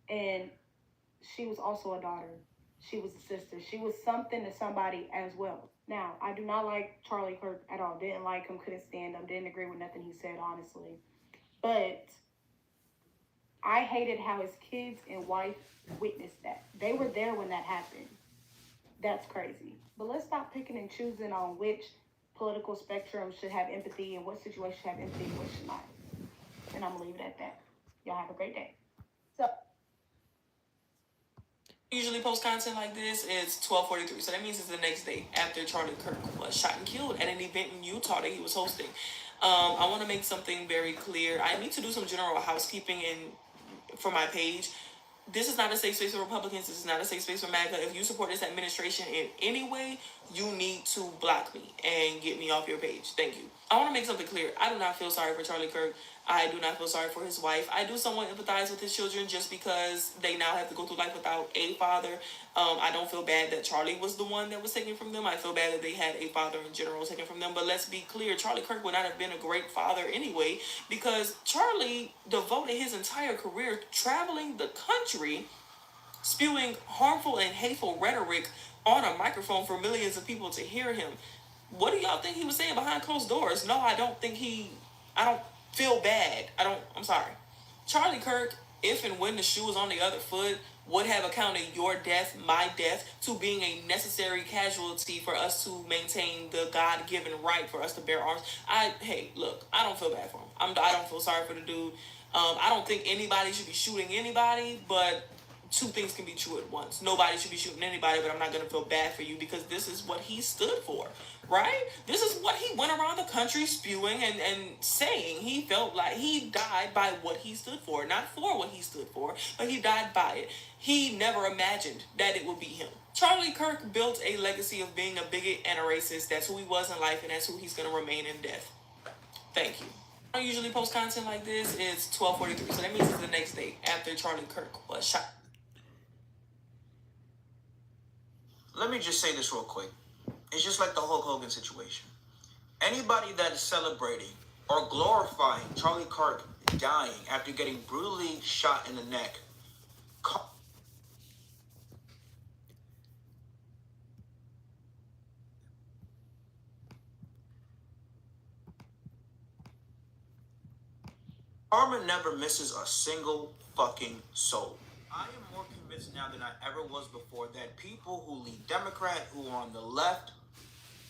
And she was also a daughter. She was a sister. She was something to somebody as well. Now, I do not like Charlie Kirk at all. Didn't like him, couldn't stand him, didn't agree with nothing he said, honestly. But I hated how his kids and wife witnessed that. They were there when that happened. That's crazy. But let's stop picking and choosing on which political spectrum should have empathy and what situation should have empathy and what should not. And I'm going to leave it at that. Y'all have a great day. So usually post content like this is 12:43, so that means it's the next day after Charlie Kirk was shot and killed at an event in Utah that he was hosting. I want to make something very clear. I need to do some general housekeeping for my page. This is not a safe space for Republicans. This is not a safe space for MAGA. If you support this administration in any way, you need to block me and get me off your page. Thank you. I want to make something clear. I do not feel sorry for Charlie Kirk. I do not feel sorry for his wife. I do somewhat empathize with his children just because they now have to go through life without a father. I don't feel bad that Charlie was the one that was taken from them. I feel bad that they had a father in general taken from them. But let's be clear, Charlie Kirk would not have been a great father anyway, because Charlie devoted his entire career traveling the country spewing harmful and hateful rhetoric on a microphone for millions of people to hear him. What do y'all think he was saying behind closed doors? No, I don't feel bad. I'm sorry. Charlie Kirk, if and when the shoe was on the other foot, would have accounted your death, my death, to being a necessary casualty for us to maintain the God-given right for us to bear arms. Hey, look, I don't feel bad for him. I don't feel sorry for the dude. I don't think anybody should be shooting anybody, but two things can be true at once. Nobody should be shooting anybody, but I'm not going to feel bad for you because this is what he stood for, right? This is what he went around the country spewing and saying. He felt like he died by what he stood for, not for what he stood for, but he died by it. He never imagined that it would be him. Charlie Kirk built a legacy of being a bigot and a racist. That's who he was in life, and that's who he's going to remain in death. Thank you. I usually post content like this. It's 12:43, so that means it's the next day after Charlie Kirk was shot. Let me just say this real quick. It's just like the Hulk Hogan situation. Anybody that is celebrating or glorifying Charlie Kirk dying after getting brutally shot in the neck, karma never misses a single fucking soul. I am more convinced now than I ever was before that people who lead Democrat, who are on the left,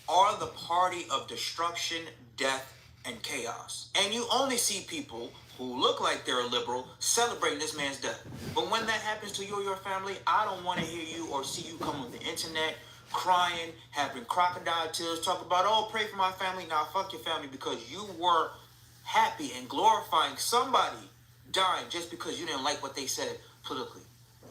are the party of destruction, death, and chaos. And you only see people who look like they're a liberal celebrating this man's death. But when that happens to you or your family, I don't want to hear you or see you come on the internet crying, having crocodile tears, talk about, oh, pray for my family. Nah, fuck your family, because you were happy and glorifying somebody dying just because you didn't like what they said politically.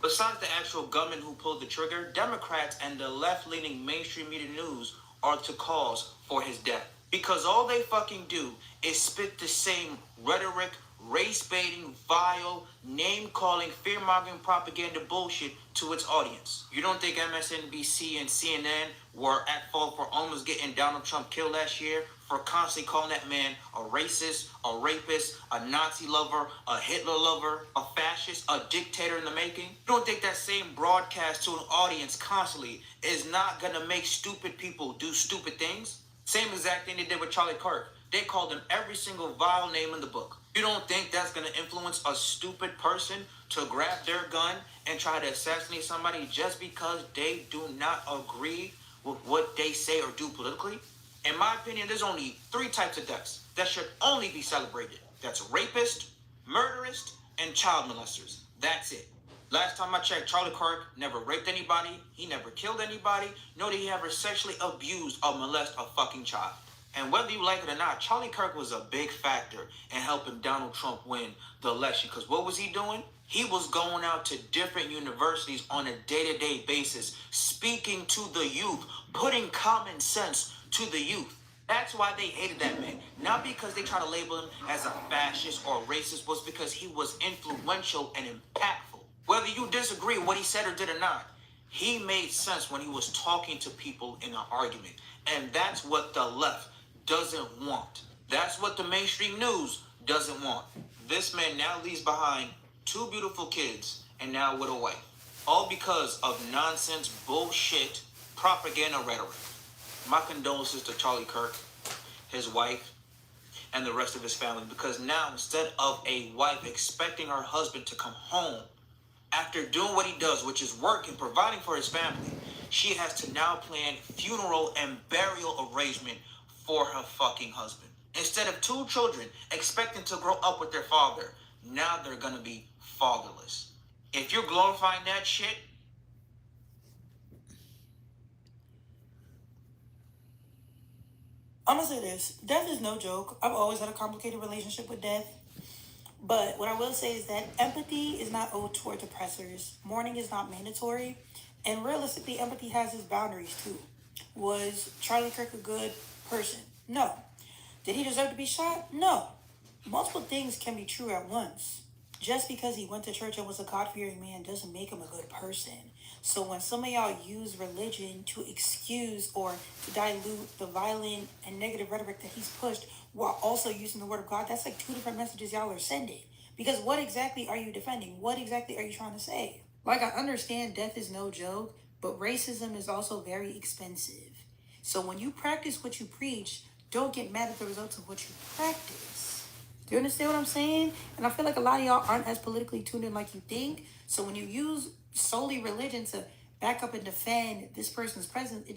Besides the actual gunman who pulled the trigger, Democrats and the left-leaning mainstream media news are to cause for his death. Because all they fucking do is spit the same rhetoric, race-baiting, vile, name-calling, fear-mongering propaganda bullshit to its audience. You don't think MSNBC and CNN were at fault for almost getting Donald Trump killed last year for constantly calling that man a racist, a rapist, a Nazi lover, a Hitler lover, a fascist, a dictator in the making? You don't think that same broadcast to an audience constantly is not gonna make stupid people do stupid things? Same exact thing they did with Charlie Kirk. They called him every single vile name in the book. You don't think that's gonna influence a stupid person to grab their gun and try to assassinate somebody just because they do not agree with what they say or do politically? In my opinion, there's only 3 types of deaths that should only be celebrated. That's rapist, murderist, and child molesters. That's it. Last time I checked, Charlie Kirk never raped anybody, he never killed anybody, nor did he ever sexually abuse or molest a fucking child. And whether you like it or not, Charlie Kirk was a big factor in helping Donald Trump win the election. Because what was he doing? He was going out to different universities on a day-to-day basis, speaking to the youth, putting common sense to the youth. That's why they hated that man. Not because they try to label him as a fascist or racist, was because he was influential and impactful. Whether you disagree with what he said or did or not, he made sense when he was talking to people in an argument. And that's what the left doesn't want. That's what the mainstream news doesn't want. This man now leaves behind 2 beautiful kids and now with a wife. All because of nonsense, bullshit, propaganda rhetoric. My condolences to Charlie Kirk, his wife, and the rest of his family, because now instead of a wife expecting her husband to come home after doing what he does, which is work and providing for his family, she has to now plan funeral and burial arrangement for her fucking husband. Instead of 2 children expecting to grow up with their father, now they're gonna be fatherless. If you're glorifying that shit, I'm gonna say this. Death is no joke. I've always had a complicated relationship with death. But what I will say is that empathy is not owed towards oppressors. Mourning is not mandatory. And realistically, empathy has its boundaries too. Was Charlie Kirk a good person? No. Did he deserve to be shot? No. Multiple things can be true at once. Just because he went to church and was a God-fearing man doesn't make him a good person. So when some of y'all use religion to excuse or to dilute the violent and negative rhetoric that he's pushed while also using the word of God, that's like 2 different messages y'all are sending. Because what exactly are you defending? What exactly are you trying to say? Like, I understand death is no joke, but racism is also very expensive. So when you practice what you preach, don't get mad at the results of what you practice. Do you understand what I'm saying? And I feel like a lot of y'all aren't as politically tuned in like you think. So when you use solely religion to back up and defend this person's presence,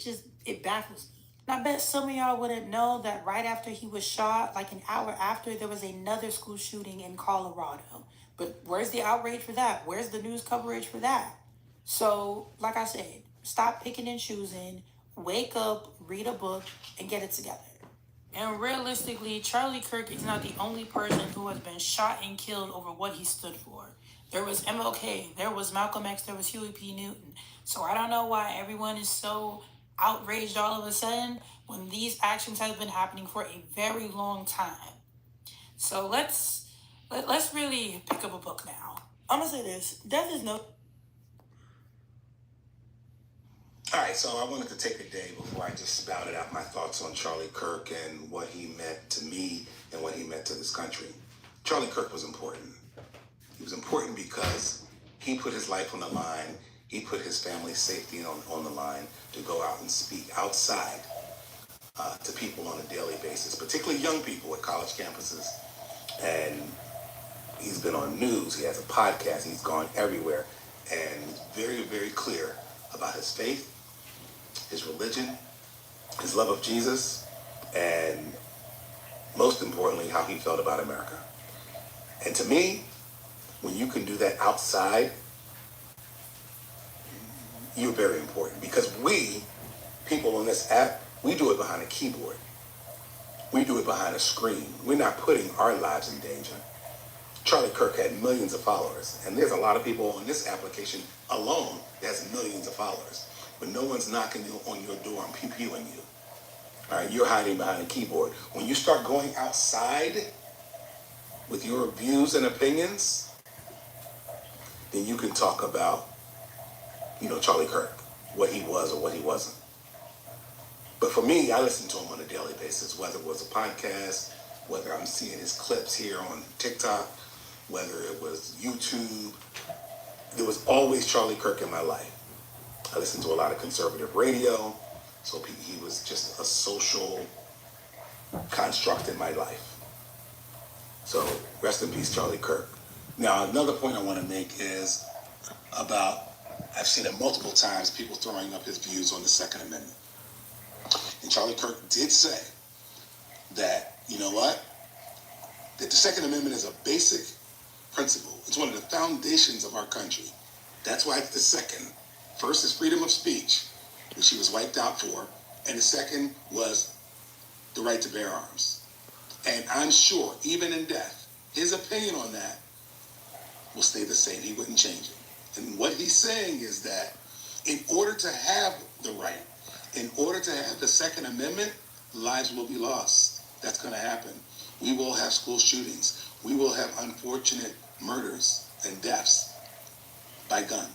it baffles me. And I bet some of y'all wouldn't know that right after he was shot, like an hour after, there was another school shooting in Colorado. But where's the outrage for that? Where's the news coverage for that? So, like I said, stop picking and choosing, wake up, read a book, and get it together. And realistically, Charlie Kirk is not the only person who has been shot and killed over what he stood for. There was MLK, there was Malcolm X, there was Huey P. Newton. So I don't know why everyone is so outraged all of a sudden when these actions have been happening for a very long time. So let's really pick up a book now. I'm gonna say this: death is no. All right, so I wanted to take a day before I just spouted out my thoughts on Charlie Kirk and what he meant to me and what he meant to this country. Charlie Kirk was important. He was important because he put his life on the line. He put his family's safety on the line to go out and speak outside to people on a daily basis, particularly young people at college campuses. And he's been on news. He has a podcast. He's gone everywhere. And he's very, very clear about his faith, his religion, his love of Jesus, and most importantly, how he felt about America. And to me, when you can do that outside, you're very important, because we, people on this app, we do it behind a keyboard. We do it behind a screen. We're not putting our lives in danger. Charlie Kirk had millions of followers, and there's a lot of people on this application alone that has millions of followers, but no one's knocking on your door and pew-pewing you. All right, you're hiding behind a keyboard. When you start going outside, with your views and opinions, then you can talk about, Charlie Kirk, what he was or what he wasn't. But for me, I listen to him on a daily basis, whether it was a podcast, whether I'm seeing his clips here on TikTok, whether it was YouTube. There was always Charlie Kirk in my life. I listened to a lot of conservative radio, so he was just a social construct in my life. So rest in peace, Charlie Kirk. Now, another point I want to make is about, I've seen it multiple times, people throwing up his views on the Second Amendment. And Charlie Kirk did say that, you know what? That the Second Amendment is a basic principle. It's one of the foundations of our country. That's why it's the second. First is freedom of speech, which he was wiped out for, and the second was the right to bear arms. And I'm sure, even in death, his opinion on that will stay the same. He wouldn't change it. And what he's saying is that in order to have the right, in order to have the Second Amendment, lives will be lost. That's going to happen. We will have school shootings. We will have unfortunate murders and deaths by gun.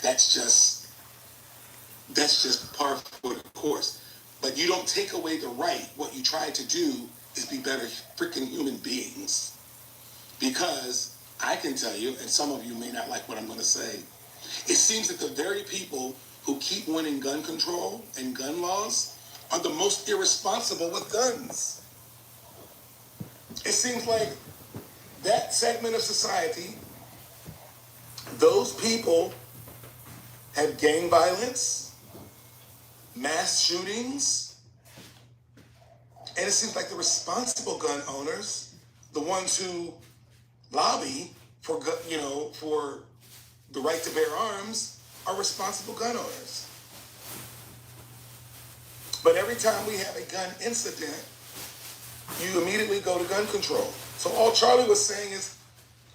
That's just par for the course. But you don't take away the right. What you try to do is be better freaking human beings. Because I can tell you, and some of you may not like what I'm going to say, it seems that the very people who keep winning gun control and gun laws are the most irresponsible with guns. It seems like that segment of society, those people have gang violence, mass shootings, and it seems like the responsible gun owners, the ones who lobby for for the right to bear arms, are responsible gun owners. But every time we have a gun incident, you immediately go to gun control. So all Charlie was saying is,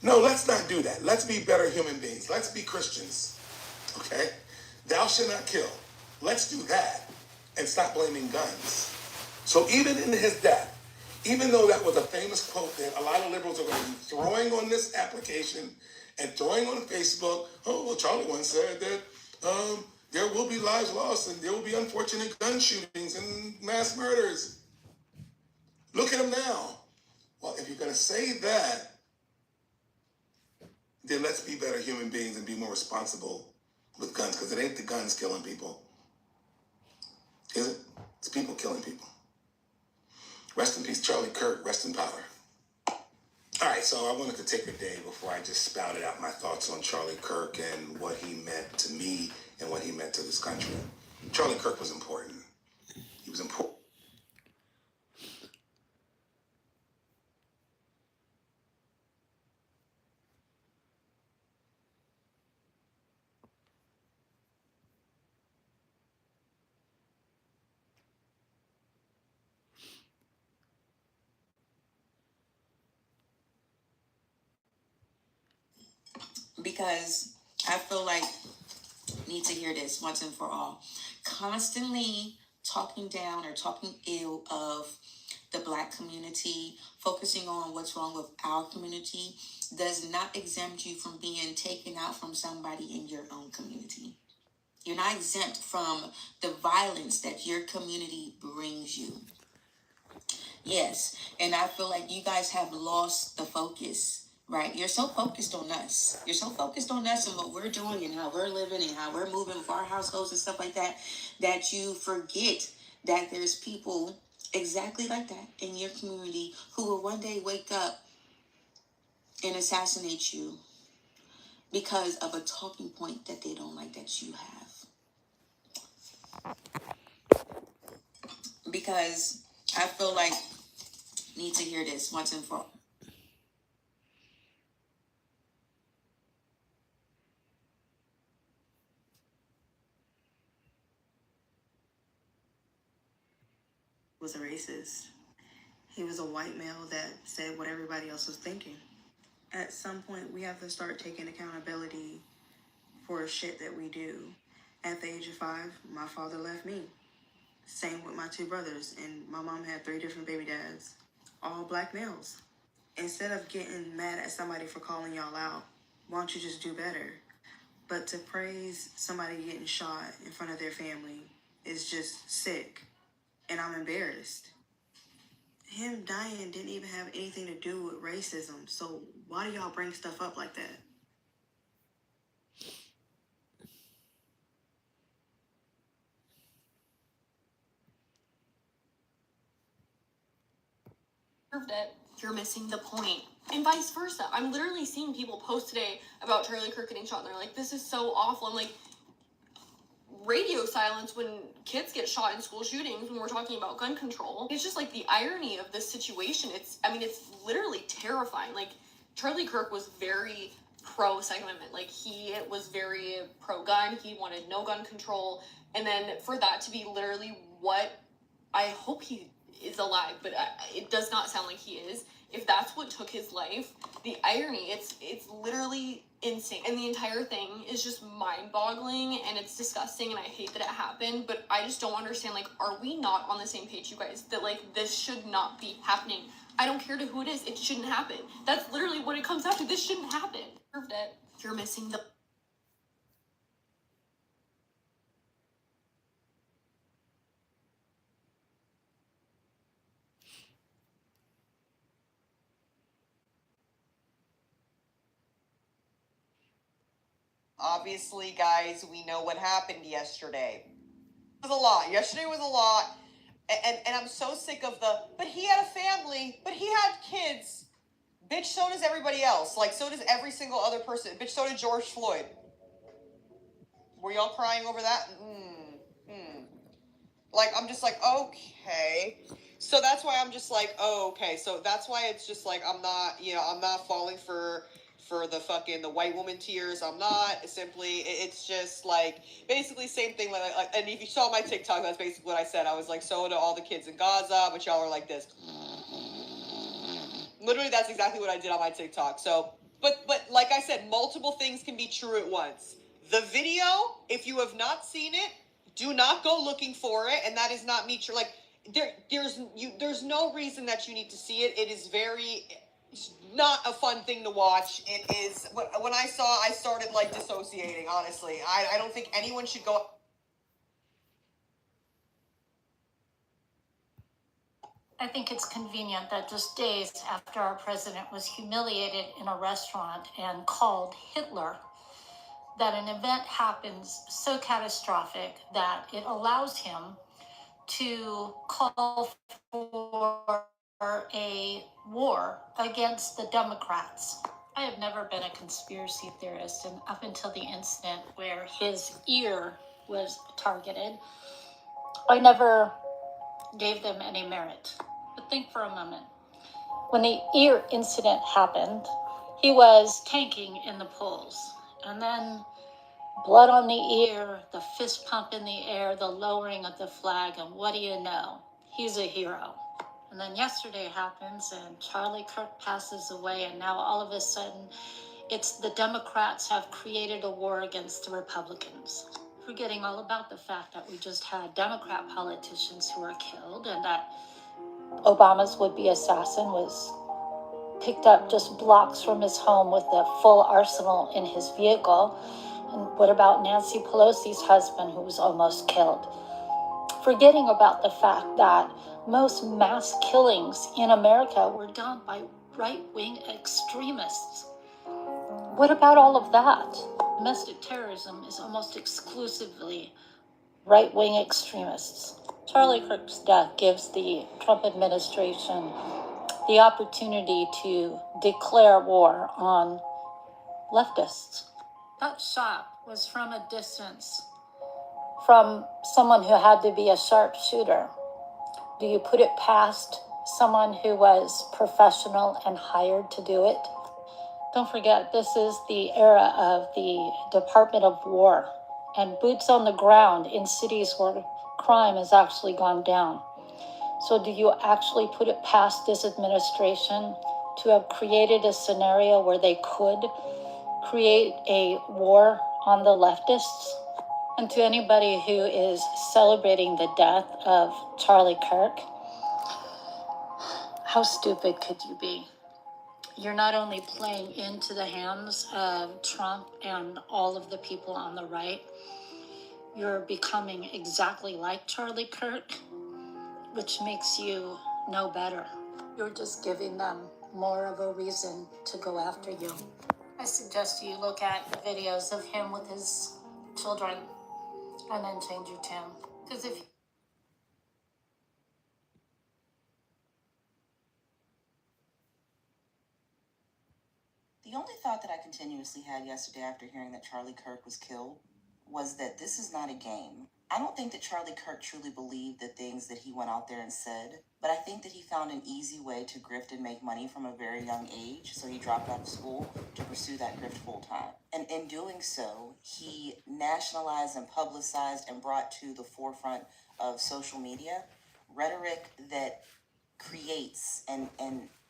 no, let's not do that. Let's be better human beings. Let's be Christians. Okay? Thou shalt not kill. Let's do that and stop blaming guns. So even in his death, even though that was a famous quote that a lot of liberals are going to be throwing on this application and throwing on Facebook, oh, well, Charlie once said that there will be lives lost and there will be unfortunate gun shootings and mass murders. Look at him now. Well, if you're going to say that, then let's be better human beings and be more responsible with guns, because it ain't the guns killing people. Is it? It's people killing people. Rest in peace, Charlie Kirk. Rest in power. All right, so I wanted to take a day before I just spouted out my thoughts on Charlie Kirk and what he meant to me and what he meant to this country. Charlie Kirk was important. He was important. Because I feel like need to hear this once and for all. Constantly talking down or talking ill of the Black community, focusing on what's wrong with our community, does not exempt you from being taken out from somebody in your own community. You're not exempt from the violence that your community brings you. Yes, and I feel like you guys have lost the focus, right? You're so focused on us. You're so focused on us and what we're doing and how we're living and how we're moving with our households and stuff like that, that you forget that there's people exactly like that in your community who will one day wake up and assassinate you because of a talking point that they don't like that you have. Because I feel like need to hear this once and for all. Was a racist. He was a white male that said what everybody else was thinking. At some point, we have to start taking accountability for shit that we do. At the age of 5, my father left me. Same with my 2 brothers, and my mom had 3 different baby dads, all Black males. Instead of getting mad at somebody for calling y'all out, why don't you just do better? But to praise somebody getting shot in front of their family is just sick. And I'm embarrassed. Him dying didn't even have anything to do with racism. So why do y'all bring stuff up like that? It, you're missing the point. And vice versa. I'm literally seeing people post today about Charlie Kirk getting shot, and they're like, this is so awful. I'm like, radio silence when kids get shot in school shootings, when we're talking about gun control. It's just like the irony of this situation. It's literally terrifying. Like, Charlie Kirk was very pro Second Amendment. Like, he was very pro gun. He wanted no gun control. And then for that to be literally what, I hope he is alive, but it does not sound like he is. If that's what took his life, the irony, it's literally insane. And the entire thing is just mind-boggling, and it's disgusting, and I hate that it happened, but I just don't understand, like, are we not on the same page, you guys? That, like, this should not be happening. I don't care to who it is, it shouldn't happen. That's literally what it comes down to. This shouldn't happen. You're missing the... Obviously, guys, we know what happened yesterday. It was a lot. Yesterday was a lot. And I'm so sick of but he had a family, but he had kids. Bitch, so does everybody else. Like, so does every single other person. Bitch, so did George Floyd. Were y'all crying over that? Like, I'm just like, okay. So that's why I'm just like, oh, okay. So that's why it's just like, I'm not falling for the white woman tears. I'm not. It's just like, basically same thing. Like, and if you saw my TikTok, that's basically what I said. I was like, so do all the kids in Gaza, but y'all are like this. Literally, that's exactly what I did on my TikTok. So, but like I said, multiple things can be true at once. The video, if you have not seen it, do not go looking for it, and that is not me. Like, there's no reason that you need to see it. It is it's not a fun thing to watch. It is. When I saw, I started like dissociating. Honestly, I don't think anyone should go. I think it's convenient that just days after our president was humiliated in a restaurant and called Hitler, that an event happens so catastrophic that it allows him to call for a war against the Democrats. I have never been a conspiracy theorist, and up until the incident where his ear was targeted, I never gave them any merit. But think for a moment. When the ear incident happened, he was tanking in the polls. And then blood on the ear, the fist pump in the air, the lowering of the flag, and what do you know? He's a hero. And then yesterday happens, and Charlie Kirk passes away, and now all of a sudden, it's the Democrats have created a war against the Republicans. Forgetting all about the fact that we just had Democrat politicians who were killed, and that Obama's would-be assassin was picked up just blocks from his home with a full arsenal in his vehicle. And what about Nancy Pelosi's husband, who was almost killed? Forgetting about the fact that most mass killings in America were done by right-wing extremists. What about all of that? Domestic terrorism is almost exclusively right-wing extremists. Charlie Kirk's death gives the Trump administration the opportunity to declare war on leftists. That shot was from a distance, from someone who had to be a sharpshooter. Do you put it past someone who was professional and hired to do it? Don't forget, this is the era of the Department of War and boots on the ground in cities where crime has actually gone down. So do you actually put it past this administration to have created a scenario where they could create a war on the leftists? And to anybody who is celebrating the death of Charlie Kirk, how stupid could you be? you're not only playing into the hands of Trump and all of the people on the right, you're becoming exactly like Charlie Kirk, which makes you no better. You're just giving them more of a reason to go after you. I suggest you look at the videos of him with his children and then change your tune. Because if The only thought that I continuously had yesterday after hearing that Charlie Kirk was killed was that this is not a game. I don't think that Charlie Kirk truly believed the things that he went out there and said, but I think that he found an easy way to grift and make money from a very young age, so he dropped out of school to pursue that grift full time. And in doing so, he nationalized and publicized and brought to the forefront of social media rhetoric that creates and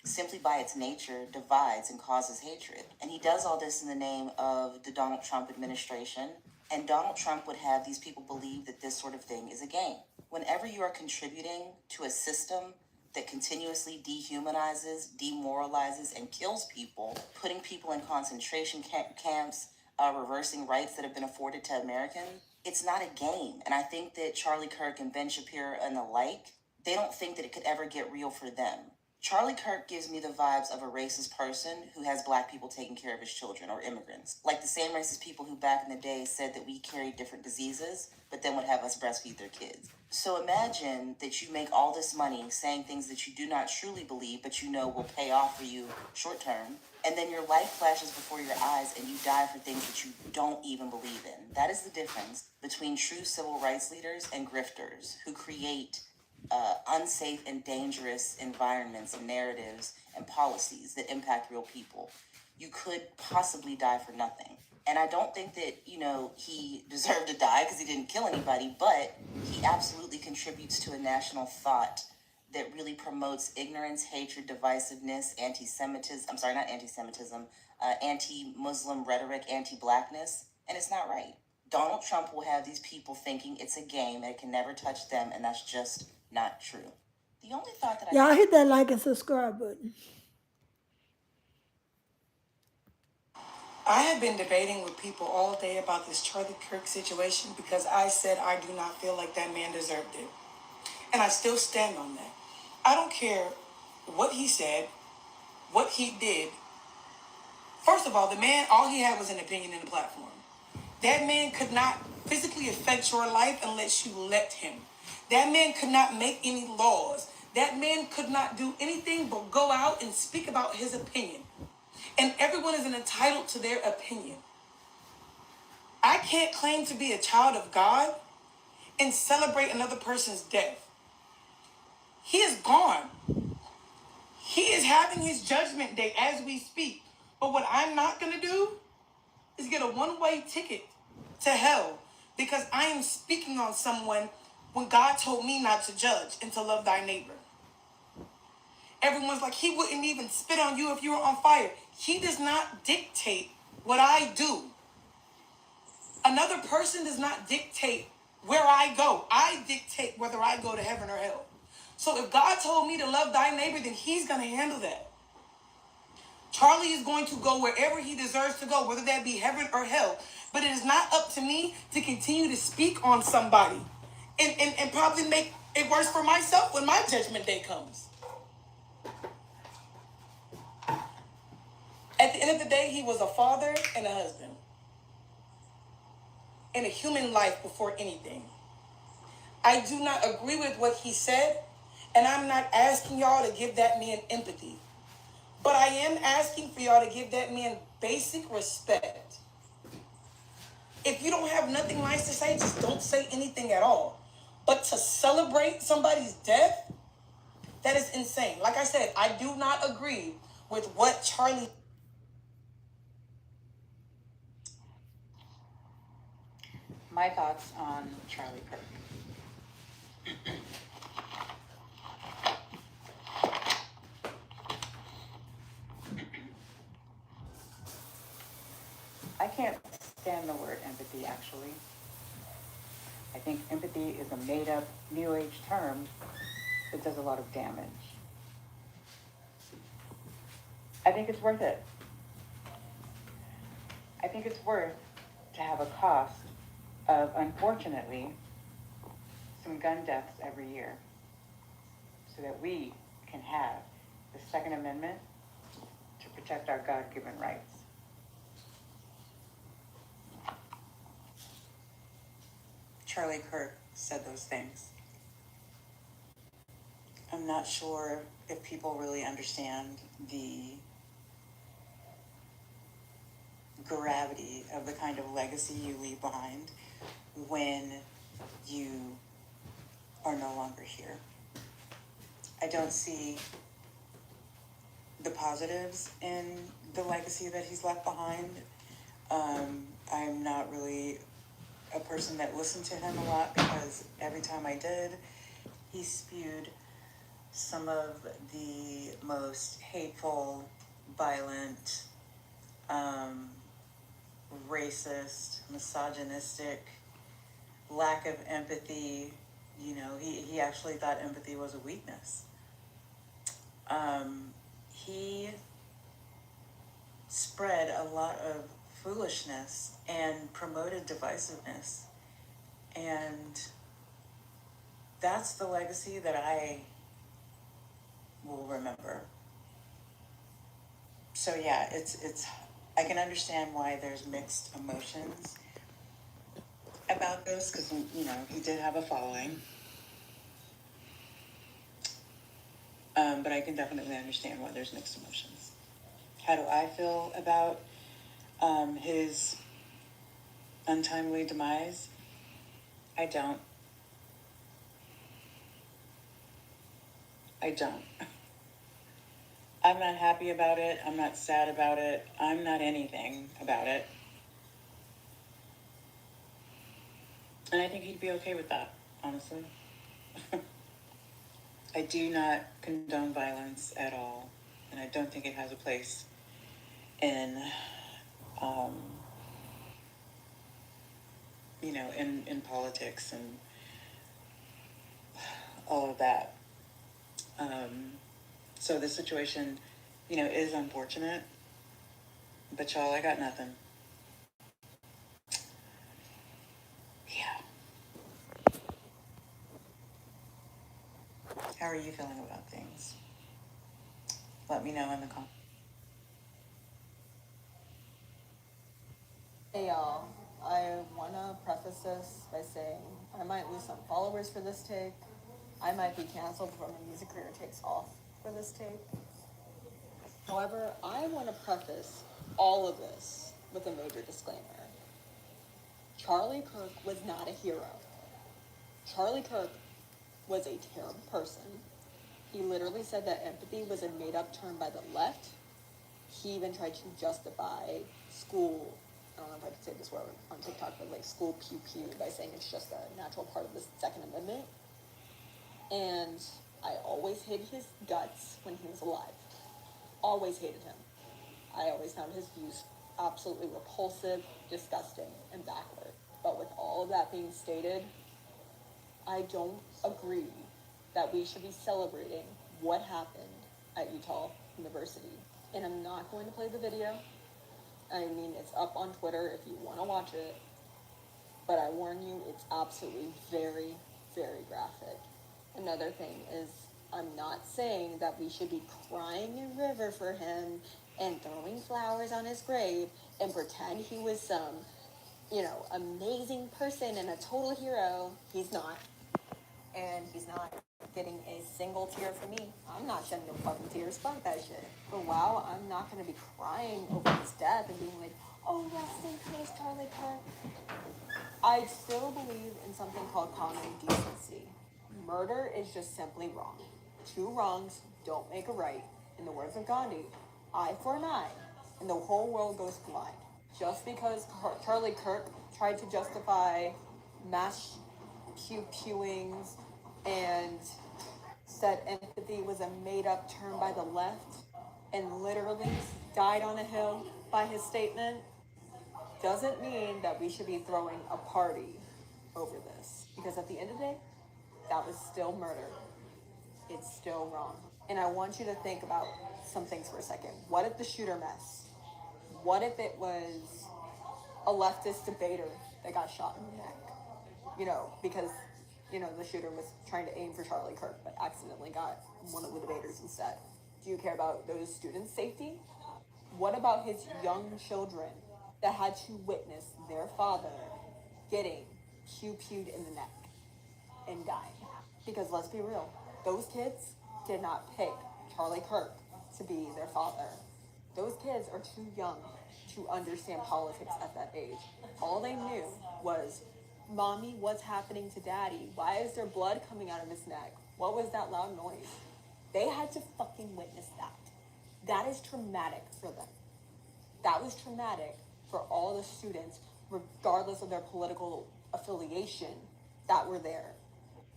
simply by its nature divides and causes hatred. And he does all this in the name of the Donald Trump administration. And Donald Trump would have these people believe that this sort of thing is a game. Whenever you are contributing to a system that continuously dehumanizes, demoralizes, and kills people, putting people in concentration camps, reversing rights that have been afforded to Americans, it's not a game. And I think that Charlie Kirk and Ben Shapiro and the like, they don't think that it could ever get real for them. Charlie Kirk gives me the vibes of a racist person who has black people taking care of his children, or immigrants. Like the same racist people who back in the day said that we carried different diseases, but then would have us breastfeed their kids. So imagine that you make all this money saying things that you do not truly believe, but you know will pay off for you short term, and then your life flashes before your eyes and you die for things that you don't even believe in. That is the difference between true civil rights leaders and grifters who create unsafe and dangerous environments and narratives and policies that impact real people. You could possibly die for nothing. And I don't think that, he deserved to die because he didn't kill anybody, but he absolutely contributes to a national thought that really promotes ignorance, hatred, divisiveness, anti-Muslim rhetoric, anti-blackness, and it's not right. Donald Trump will have these people thinking it's a game and it can never touch them, and that's just not true. The only thought that Y'all hit that like and subscribe button. I have been debating with people all day about this Charlie Kirk situation because I said I do not feel like that man deserved it. And I still stand on that. I don't care what he said, what he did. First of all, the man, all he had was an opinion and a platform. That man could not physically affect your life unless you let him. That man could not make any laws. That man could not do anything but go out and speak about his opinion. And everyone is entitled to their opinion. I can't claim to be a child of God and celebrate another person's death. He is gone. He is having his judgment day as we speak. But what I'm not going to do is get a one-way ticket to hell because I am speaking on someone when God told me not to judge and to love thy neighbor. Everyone's like, he wouldn't even spit on you if you were on fire. He does not dictate what I do. Another person does not dictate where I go. I dictate whether I go to heaven or hell. So if God told me to love thy neighbor, then he's going to handle that. Charlie is going to go wherever he deserves to go, whether that be heaven or hell. But it is not up to me to continue to speak on somebody and probably make it worse for myself when my judgment day comes. At the end of the day, he was a father and a husband. And a human life before anything. I do not agree with what he said, and I'm not asking y'all to give that man empathy. But I am asking for y'all to give that man basic respect. If you don't have nothing nice to say, just don't say anything at all. But to celebrate somebody's death, that is insane. Like I said, I do not agree with what Charlie... My thoughts on Charlie Kirk. I can't stand the word empathy, actually. I think empathy is a made-up New Age term that does a lot of damage. I think it's worth it. I think it's worth to have a cost of, unfortunately, some gun deaths every year so that we can have the Second Amendment to protect our God-given rights. Charlie Kirk said those things. I'm not sure if people really understand the gravity of the kind of legacy you leave behind when you are no longer here. I don't see the positives in the legacy that he's left behind. I'm not really a person that listened to him a lot because every time I did, he spewed some of the most hateful, violent, racist, misogynistic, lack of empathy. You know, he actually thought empathy was a weakness. He spread a lot of foolishness and promoted divisiveness. And that's the legacy that I will remember. So yeah, it's I can understand why there's mixed emotions about this because, you know, he did have a following. But I can definitely understand why there's mixed emotions. How do I feel about his untimely demise? I don't. I'm not happy about it. I'm not sad about it. I'm not anything about it. And I think he'd be okay with that, honestly. I do not condone violence at all. And I don't think it has a place in, you know, in politics and all of that. So this situation, you know, is unfortunate. But y'all, I got nothing. Yeah. How are you feeling about things? Let me know in the comments. Hey y'all, I want to preface this by saying I might lose some followers for this take. I might be canceled before my music career takes off for this take. However, I want to preface all of this with a major disclaimer. Charlie Kirk was not a hero. Charlie Kirk was a terrible person. He literally said that empathy was a made-up term by the left. He even tried to justify school, I don't know if I can say this word on TikTok, but like school pew-pew by saying it's just a natural part of the Second Amendment. And I always hated his guts when he was alive. Always hated him. I always found his views absolutely repulsive, disgusting, and backward. But with all of that being stated, I don't agree that we should be celebrating what happened at Utah University. And I'm not going to play the video. I mean, it's up on Twitter if you want to watch it. But I warn you, it's absolutely very, very graphic. Another thing is, I'm not saying that we should be crying a river for him and throwing flowers on his grave and pretend he was some, you know, amazing person and a total hero. He's not. And he's not getting a single tear from me. I'm not shedding no fucking tears. Fuck that shit. But wow, I'm not going to be crying over his death and being like, oh, rest in peace, Charlie Kirk. I still believe in something called common decency. Murder is just simply wrong. Two wrongs don't make a right. In the words of Gandhi, eye for an eye, and the whole world goes blind. Just because Charlie Kirk tried to justify mass pew-pewings and said empathy was a made-up term by the left and literally died on a hill by his statement, doesn't mean that we should be throwing a party over this. Because at the end of the day, that was still murder. It's still wrong. And I want you to think about some things for a second. What if the shooter mess? What if it was a leftist debater that got shot in the neck? You know, because, you know, the shooter was trying to aim for Charlie Kirk, but accidentally got one of the debaters instead. Do you care about those students' safety? What about his young children that had to witness their father getting pew-pewed in the neck and dying? Because let's be real, those kids did not pick Charlie Kirk to be their father. Those kids are too young to understand politics at that age. All they knew was, Mommy, what's happening to Daddy? Why is there blood coming out of his neck? What was that loud noise? They had to fucking witness that. That is traumatic for them. That was traumatic for all the students, regardless of their political affiliation, that were there.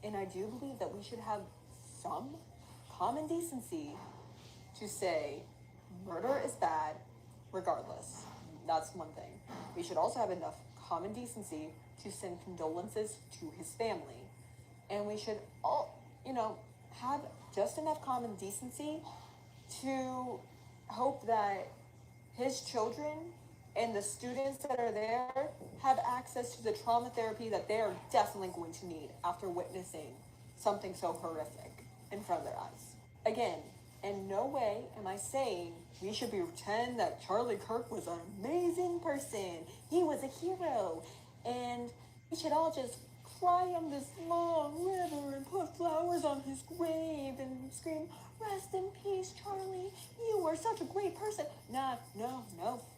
And I do believe that we should have some common decency to say murder is bad regardless. That's one thing. We should also have enough common decency to send condolences to his family. And we should all, you know, have just enough common decency to hope that his children and the students that are there have access to the trauma therapy that they are definitely going to need after witnessing something so horrific in front of their eyes. Again, in no way am I saying we should pretend that Charlie Kirk was an amazing person. He was a hero. And we should all just cry on this long river and put flowers on his grave and scream, "Rest in peace, Charlie. You were such a great person." No,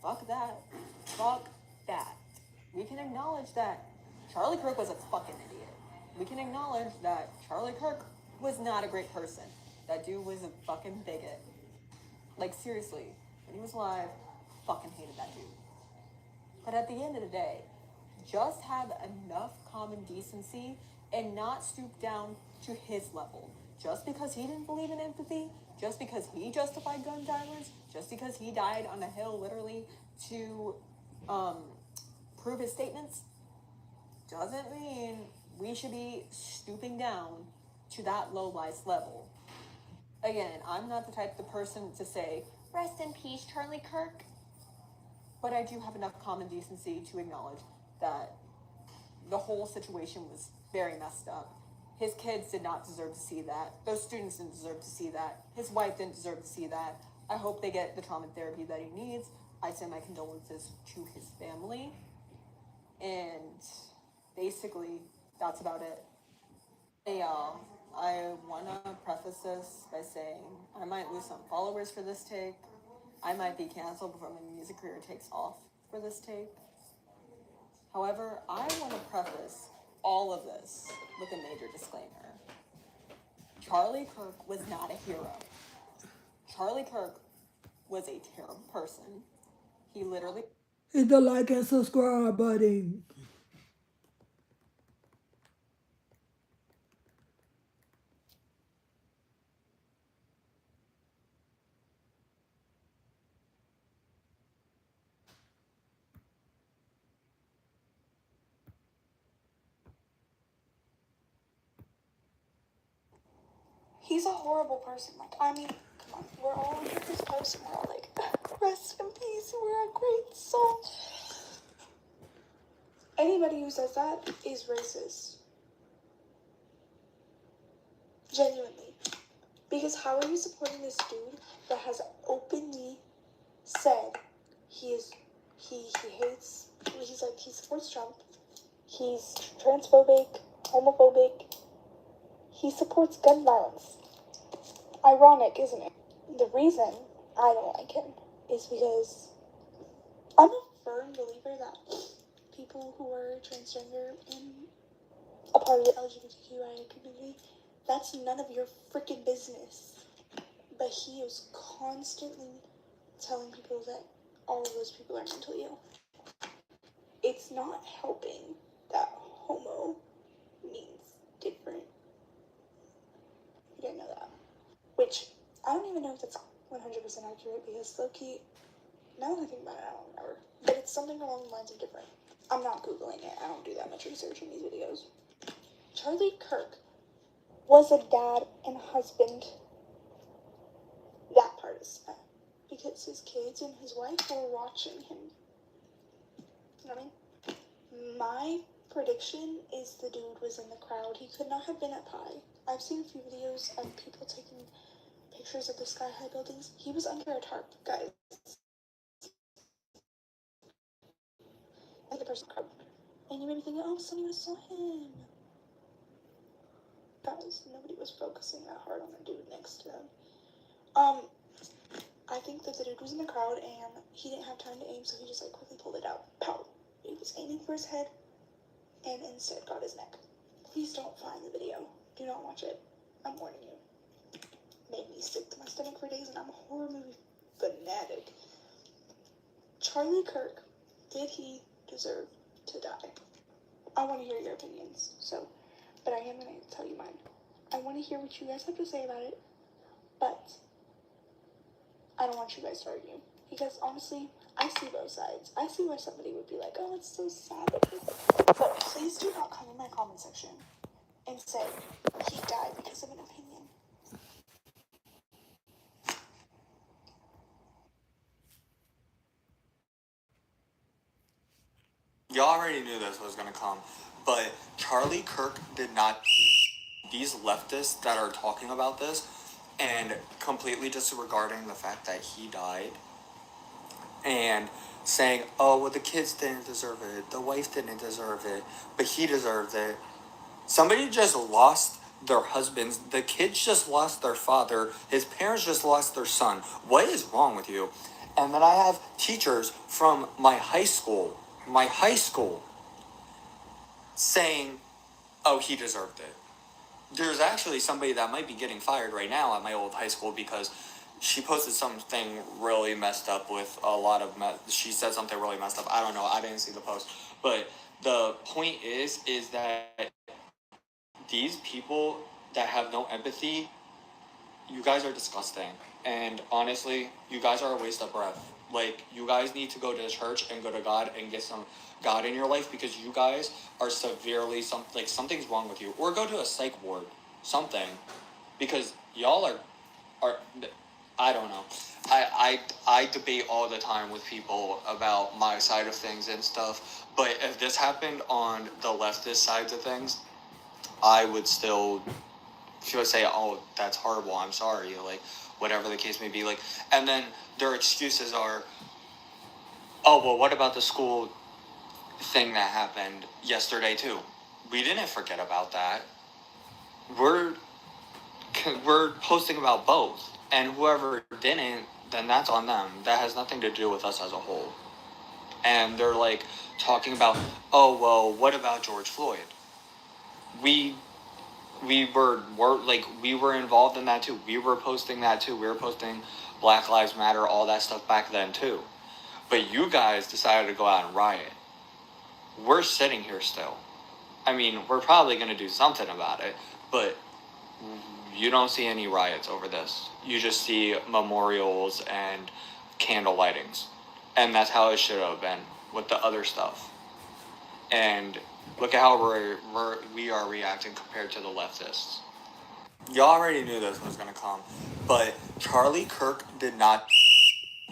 fuck that. Fuck that. We can acknowledge that Charlie Kirk was a fucking idiot. We can acknowledge that Charlie Kirk was not a great person. That dude was a fucking bigot. Like, seriously, when he was alive, fucking hated that dude. But at the end of the day, just have enough common decency and not stoop down to his level. Just because he didn't believe in empathy, just because he justified gun violence, just because he died on a hill literally to prove his statements, doesn't mean we should be stooping down to that low-life level. Again, I'm not the type of person to say, "Rest in peace, Charlie Kirk." But I do have enough common decency to acknowledge that the whole situation was very messed up. His kids did not deserve to see that. Those students didn't deserve to see that. His wife didn't deserve to see that. I hope they get the trauma therapy that he needs. I send my condolences to his family. And basically, that's about it. Hey y'all, I want to preface this by saying I might lose some followers for this take. I might be canceled before my music career takes off for this take. However, I want to preface all of this with a major disclaimer. Charlie Kirk was not a hero. Charlie Kirk was a terrible person. He literally... Hit the like and subscribe button. He's a horrible person. Like, I mean, come on, we're all under his post and we're all like, "Rest in peace, we're a great soul." Anybody who says that is racist. Genuinely. Because how are you supporting this dude that has openly said he hates, he supports Trump, he's transphobic, homophobic, he supports gun violence. Ironic, isn't it? The reason I don't like him is because I'm a firm believer that people who are transgender and a part of the LGBTQIA community, that's none of your freaking business. But he is constantly telling people that all of those people are mentally ill. It's not helping that homo means different. You didn't know that. Which, I don't even know if that's 100% accurate because low-key, now that I think about it, I don't remember. But it's something along the lines of different. I'm not Googling it. I don't do that much research in these videos. Charlie Kirk was a dad and husband notice that because his kids and his wife were watching him. You know what I mean? My prediction is the dude was in the crowd. He could not have been at Pi. I've seen a few videos of people taking pictures of the sky-high buildings. He was under a tarp, guys. And the person crowd. And you made me think, oh, somebody saw him. Guys, nobody was focusing that hard on the dude next to them. I think that the dude was in the crowd and he didn't have time to aim, so he just like quickly pulled it out. Pow! He was aiming for his head and instead got his neck. Please don't find the video. Do not watch it. I'm warning you. Made me sick to my stomach for days and I'm a horror movie fanatic. Charlie Kirk, did he deserve to die? I want to hear your opinions, but I am going to tell you mine. I want to hear what you guys have to say about it, but I don't want you guys to argue. Because honestly, I see both sides. I see why somebody would be like, oh, it's so sad. But please do not come in my comment section and say he died because of an opinion. Y'all already knew this was gonna come, but Charlie Kirk did not. These leftists that are talking about this and completely disregarding the fact that he died and saying, oh, well, the kids didn't deserve it, the wife didn't deserve it, but he deserved it. Somebody just lost their husbands, the kids just lost their father, his parents just lost their son. What is wrong with you? And then I have teachers from my high school, saying, oh, he deserved it. There's actually somebody that might be getting fired right now at my old high school because she posted something really messed up with a lot of she said something really messed up. I don't know. I didn't see the post. But the point is that these people that have no empathy, you guys are disgusting. And honestly, you guys are a waste of breath. Like, you guys need to go to church and go to God and get some God in your life because you guys are severely, something's wrong with you. Or go to a psych ward. Something. Because y'all are I don't know. I debate all the time with people about my side of things and stuff. But if this happened on the leftist sides of things, I would still say, oh, that's horrible, I'm sorry, like, whatever the case may be, like, and then their excuses are, oh, well, what about the school thing that happened yesterday, too? We didn't forget about that. We're posting about both, and whoever didn't, then that's on them. That has nothing to do with us as a whole. And they're, like, talking about, oh, well, what about George Floyd? We were involved in that too. We were posting that too. We were posting Black Lives Matter, all that stuff back then too. But you guys decided to go out and riot. We're sitting here still. I mean, we're probably going to do something about it, but you don't see any riots over this. You just see memorials and candle lightings. And that's how it should have been with the other stuff. And look at how we are reacting compared to the leftists. Y'all already knew this was gonna come, but Charlie Kirk did not.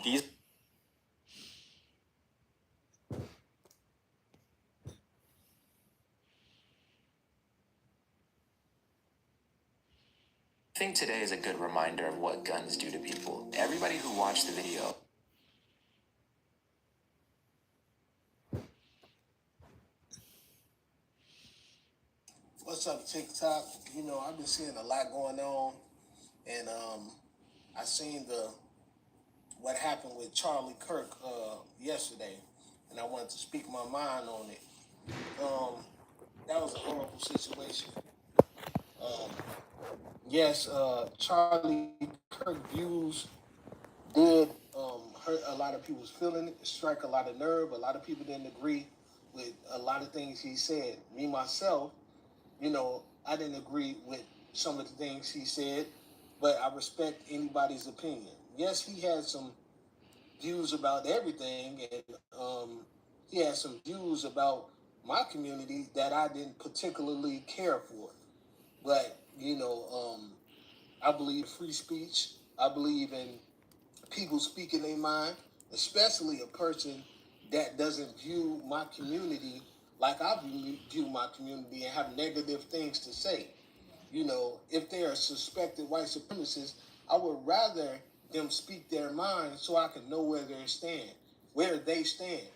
These. I think today is a good reminder of what guns do to people. Everybody who watched the video. What's up, TikTok? You know, I've been seeing a lot going on, and I seen what happened with Charlie Kirk yesterday, and I wanted to speak my mind on it. That was a horrible situation. Yes, Charlie Kirk views did hurt a lot of people's feelings, strike a lot of nerve. A lot of people didn't agree with a lot of things he said. Me, myself, you know, I didn't agree with some of the things he said, but I respect anybody's opinion. Yes, he had some views about everything, and he had some views about my community that I didn't particularly care for. But, you know, I believe in free speech. I believe in people speaking their mind, especially a person that doesn't view my community like I view my community and have negative things to say. You know, if they are suspected white supremacists, I would rather them speak their mind so I can know where they stand,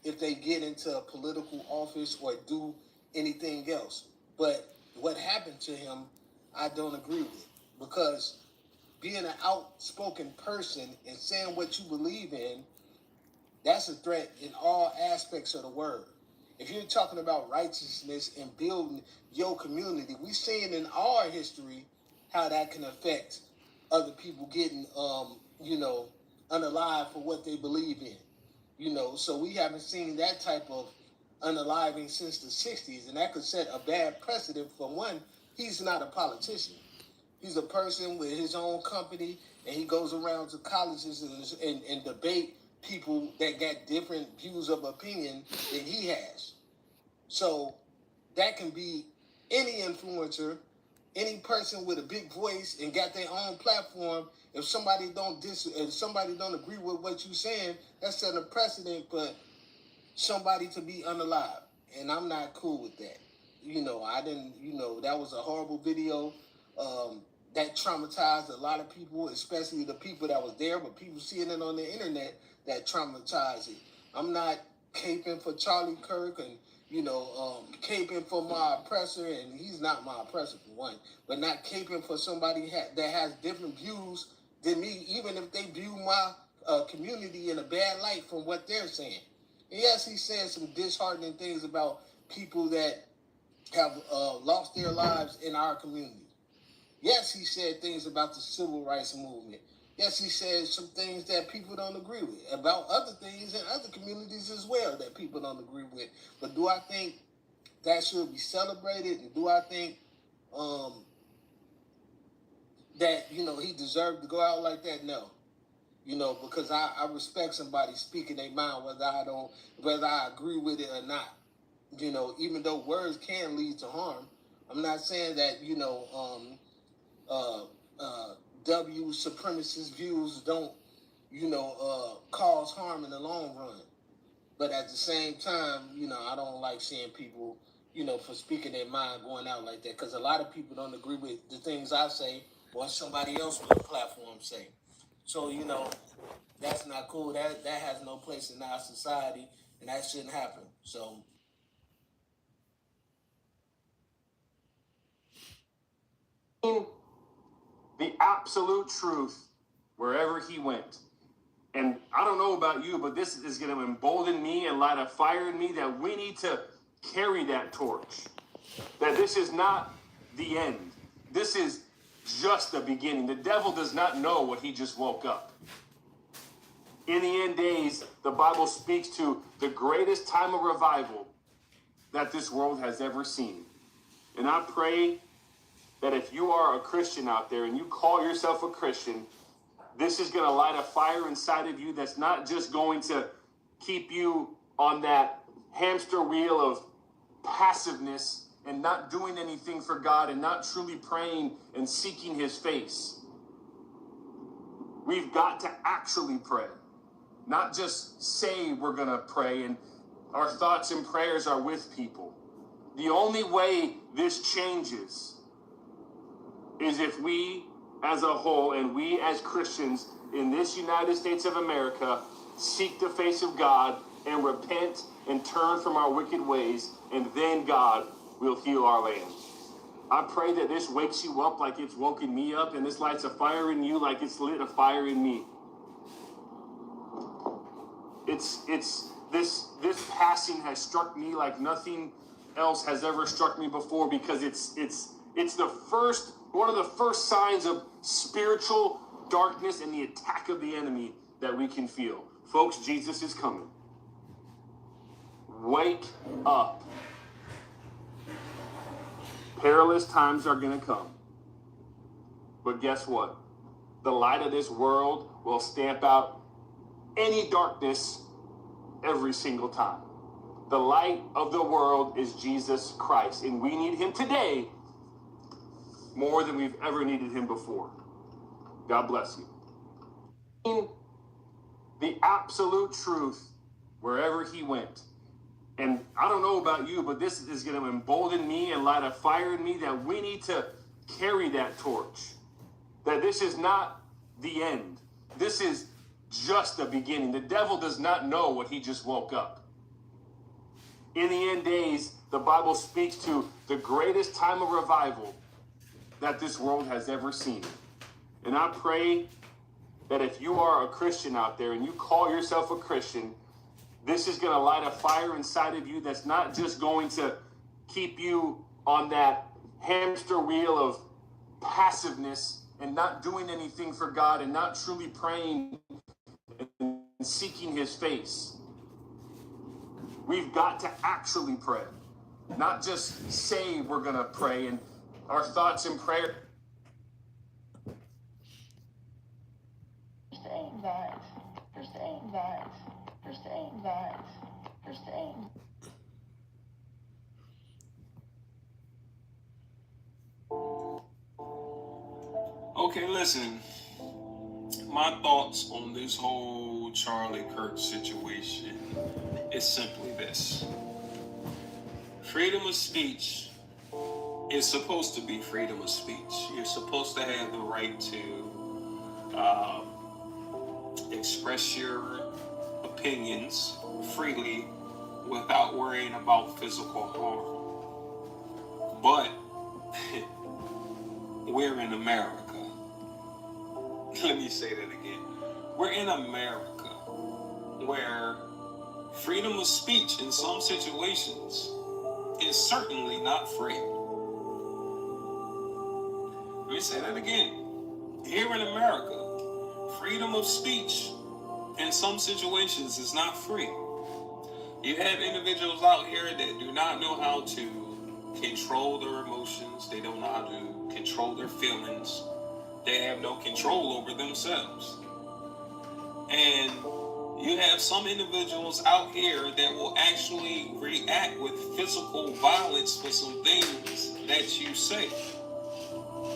if they get into a political office or do anything else. But what happened to him, I don't agree with, because being an outspoken person and saying what you believe in, that's a threat in all aspects of the word. If you're talking about righteousness and building your community, we've seen in our history how that can affect other people getting, unalive for what they believe in. So we haven't seen that type of unaliving since the 60s, and that could set a bad precedent. For one, he's not a politician. He's a person with his own company, and he goes around to colleges and debate people that got different views of opinion than he has. So that can be any influencer, any person with a big voice and got their own platform. If somebody don't agree with what you're saying, that's setting a precedent for somebody to be unalive. And I'm not cool with that. That was a horrible video. That traumatized a lot of people, especially the people that was there, but people seeing it on the internet, that traumatized it. I'm not caping for Charlie Kirk and, caping for my oppressor, and he's not my oppressor for one, but not caping for somebody that has different views than me, even if they view my community in a bad light from what they're saying. And yes, he's saying some disheartening things about people that have lost their lives in our community. Yes, he said things about the civil rights movement. Yes, he said some things that people don't agree with, about other things in other communities as well that people don't agree with. But do I think that should be celebrated? And do I think that, he deserved to go out like that? No. Because I respect somebody speaking their mind, whether I agree with it or not. Even though words can lead to harm, I'm not saying that, W supremacist views don't, cause harm in the long run. But at the same time, I don't like seeing people, for speaking their mind going out like that. Because a lot of people don't agree with the things I say or somebody else with a platform say. So, that's not cool. That has no place in our society, and that shouldn't happen. So, the absolute truth wherever he went. And I don't know about you, but this is going to embolden me and light a fire in me that we need to carry that torch. That this is not the end. This is just the beginning. The devil does not know what he just woke up. In the end days, the Bible speaks to the greatest time of revival that this world has ever seen. And I pray that if you are a Christian out there and you call yourself a Christian, this is going to light a fire inside of you that's not just going to keep you on that hamster wheel of passiveness and not doing anything for God and not truly praying and seeking his face. We've got to actually pray, not just say we're going to pray and our thoughts and prayers are with people. The only way this changes is if we as a whole and we as Christians in this United States of America seek the face of God and repent and turn from our wicked ways, and then God will heal our land. I pray that this wakes you up like it's woken me up, and this lights a fire in you like it's lit a fire in me. This passing has struck me like nothing else has ever struck me before, because it's one of the first signs of spiritual darkness and the attack of the enemy that we can feel. Folks, Jesus is coming. Wake up. Perilous times are going to come. But guess what? The light of this world will stamp out any darkness every single time. The light of the world is Jesus Christ, and we need him today more than we've ever needed him before. God bless you. The absolute truth wherever he went. And I don't know about you, but this is going to embolden me and light a fire in me that we need to carry that torch. That this is not the end. This is just the beginning. The devil does not know what he just woke up. In the end days, the Bible speaks to the greatest time of revival that this world has ever seen. And I pray that if you are a Christian out there and you call yourself a Christian, this is going to light a fire inside of you that's not just going to keep you on that hamster wheel of passiveness and not doing anything for God and not truly praying and seeking his face. We've got to actually pray, not just say we're going to pray and our thoughts in prayer. You're saying that. You're saying that. You're saying that. You're saying. Okay, listen. My thoughts on this whole Charlie Kirk situation is simply this. Freedom of speech is supposed to be freedom of speech. You're supposed to have the right to express your opinions freely without worrying about physical harm. But we're in America. Let me say that again. We're in America where freedom of speech in some situations is certainly not free. Let me say that again. Here in America, freedom of speech in some situations is not free. You have individuals out here that do not know how to control their emotions. They don't know how to control their feelings. They have no control over themselves. And you have some individuals out here that will actually react with physical violence for some things that you say.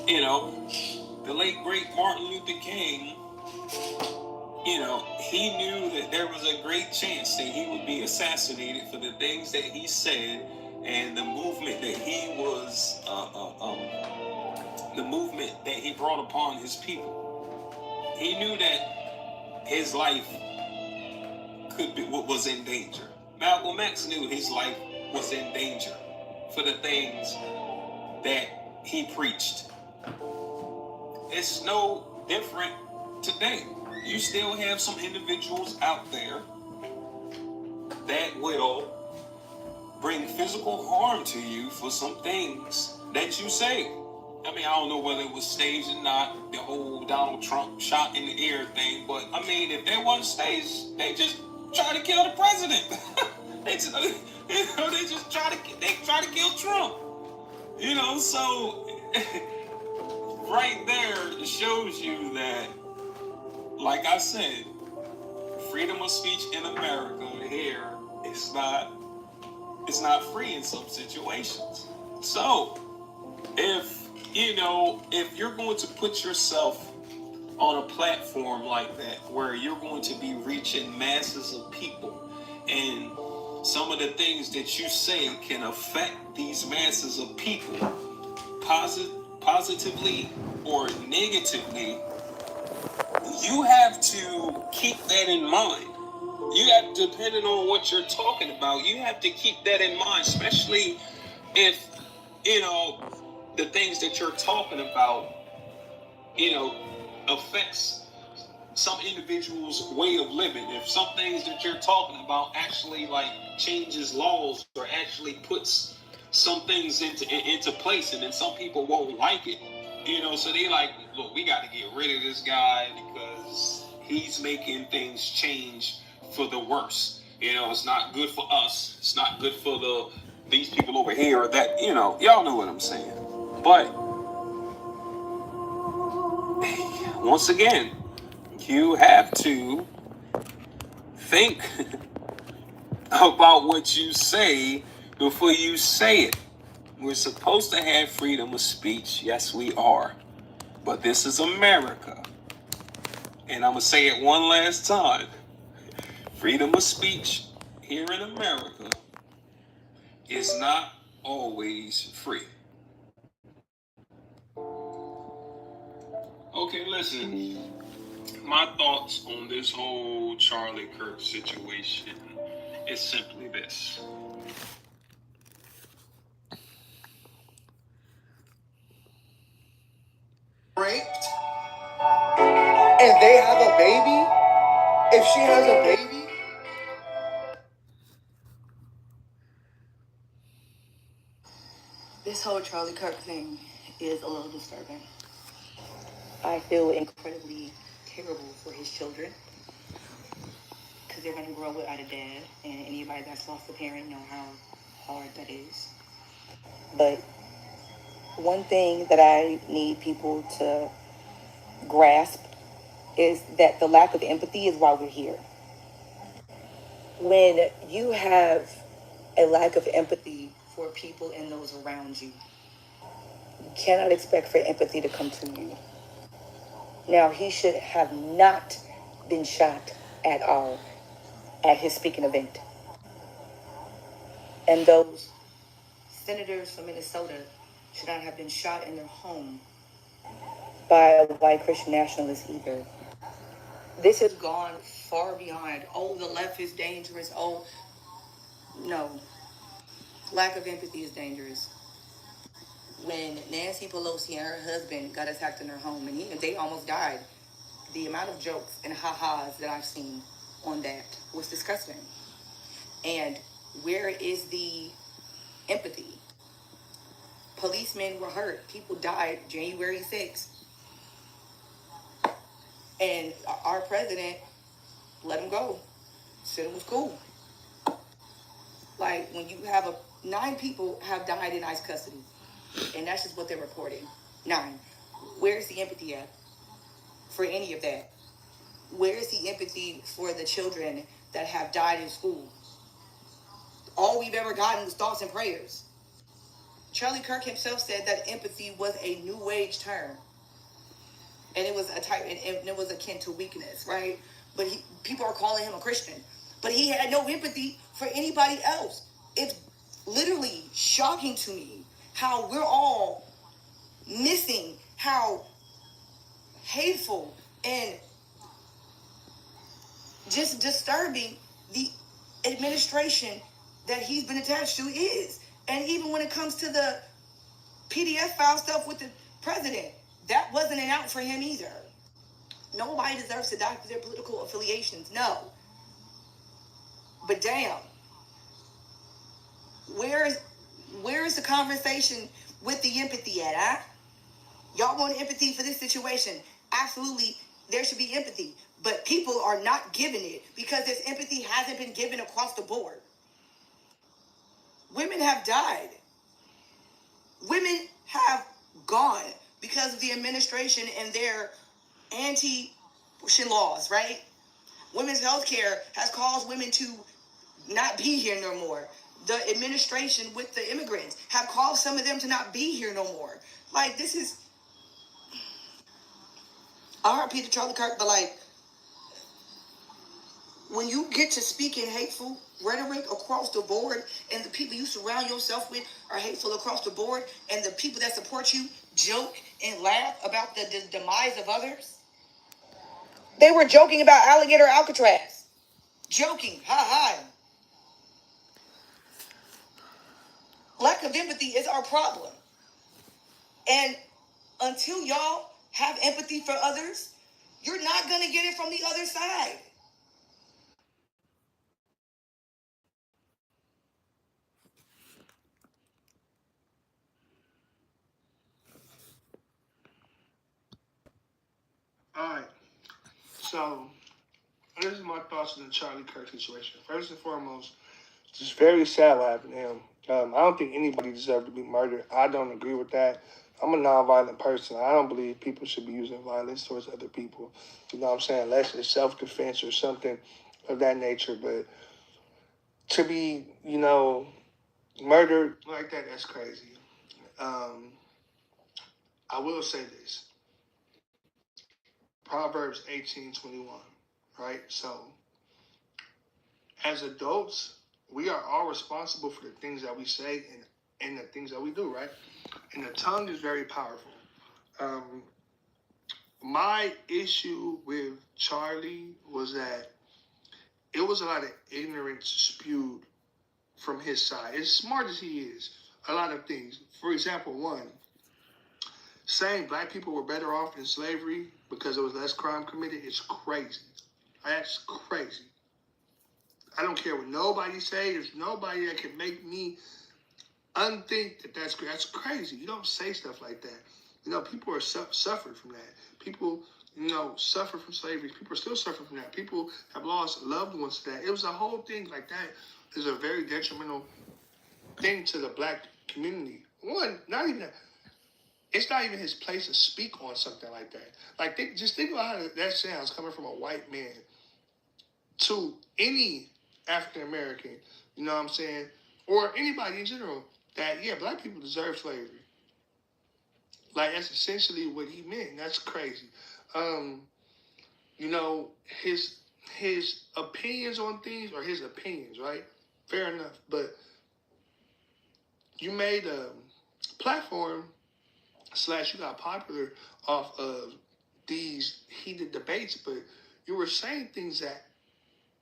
You know, the late great Martin Luther King, you know, he knew that there was a great chance that he would be assassinated for the things that he said and the movement that he was, the movement that he brought upon his people. He knew that his life was in danger. Malcolm X knew his life was in danger for the things that he preached. It's no different today. You still have some individuals out there that will bring physical harm to you for some things that you say. I mean, I don't know whether it was staged or not, the whole Donald Trump shot in the air thing, but I mean, if that wasn't staged, they just try to kill the president. they just try to kill Trump. You know, so right there shows you that, like I said, freedom of speech in America here is not free in some situations. So if you're going to put yourself on a platform like that where you're going to be reaching masses of people and some of the things that you say can affect these masses of people positively or negatively, you have to keep that in mind. You have, depending on what you're talking about, you have to keep that in mind, especially if, the things that you're talking about, affects some individual's way of living. If some things that you're talking about actually changes laws or actually puts some things into place, and then some people won't like it, so they look, we got to get rid of this guy because he's making things change for the worse. It's not good for us. It's not good for these people over here or that, y'all know what I'm saying. But once again, you have to think about what you say before you say it. We're supposed to have freedom of speech. Yes, we are. But this is America. And I'm going to say it one last time. Freedom of speech here in America is not always free. Okay, listen. My thoughts on this whole Charlie Kirk situation is simply this. Raped and they have a baby, if she has a baby. This whole Charlie Kirk thing is a little disturbing. I feel incredibly terrible for his children because they're going to grow without a dad, and anybody that's lost a parent know how hard that is. But one thing that I need people to grasp is that the lack of empathy is why we're here. When you have a lack of empathy for people and those around you, you cannot expect for empathy to come to you. Now, he should have not been shot at all at his speaking event. And those senators from Minnesota should not have been shot in their home by a white Christian nationalist either. This has gone far beyond, oh, the left is dangerous, oh, no. Lack of empathy is dangerous. When Nancy Pelosi and her husband got attacked in their home, and they almost died, the amount of jokes and ha-has that I've seen on that was disgusting. And where is the empathy? Policemen were hurt. People died January 6th. And our president let them go. Said it was cool. Like, when you have 9 people have died in ICE custody, and that's just what they're reporting. 9. Where's the empathy at for any of that? Where is the empathy for the children that have died in school? All we've ever gotten was thoughts and prayers. Charlie Kirk himself said that empathy was a new age term. And it was a type, and it was akin to weakness, right? But people are calling him a Christian. But he had no empathy for anybody else. It's literally shocking to me how we're all missing how hateful and just disturbing the administration that he's been attached to is. And even when it comes to the PDF file stuff with the president, that wasn't an out for him either. Nobody deserves to die for their political affiliations, no. But damn, where is the conversation with the empathy at, huh? Y'all want empathy for this situation? Absolutely, there should be empathy. But people are not giving it because this empathy hasn't been given across the board. Women have died. Women have gone because of the administration and their anti-abortion laws, right? Women's health care has caused women to not be here no more. The administration with the immigrants have caused some of them to not be here no more. Like, this is... I heard Peter Charlie Kirk, but like, when you get to speaking hateful rhetoric across the board and the people you surround yourself with are hateful across the board and the people that support you joke and laugh about the demise of others. They were joking about alligator Alcatraz. Joking. Ha ha. Lack of empathy is our problem. And until y'all have empathy for others, you're not going to get it from the other side. All right. So, this is my thoughts on the Charlie Kirk situation. First and foremost, it's just very sad what happened to him. I don't think anybody deserved to be murdered. I don't agree with that. I'm a nonviolent person. I don't believe people should be using violence towards other people. You know what I'm saying? Unless it's self-defense or something of that nature. But to be, murdered like that, that's crazy. I will say this. Proverbs 18:21, right? So, as adults, we are all responsible for the things that we say and the things that we do, right? And the tongue is very powerful. My issue with Charlie was that it was a lot of ignorance spewed from his side. As smart as he is, a lot of things. For example, one, saying black people were better off in slavery because there was less crime committed is crazy. That's crazy. I don't care what nobody say. There's nobody that can make me unthink that that's crazy. You don't say stuff like that. You know, people are suffered from that. People, you know, suffer from slavery. People are still suffering from that. People have lost loved ones to that. It was a whole thing like that. Is a very detrimental thing to the black community. One, not even that. It's not even his place to speak on something like that. Like, just think about how that sounds coming from a white man to any African American, you know what I'm saying? Or anybody in general, that, yeah, black people deserve slavery. Like, that's essentially what he meant. That's crazy. You know, his opinions on things are his opinions, right? Fair enough. But you made a platform / you got popular off of these heated debates, but you were saying things that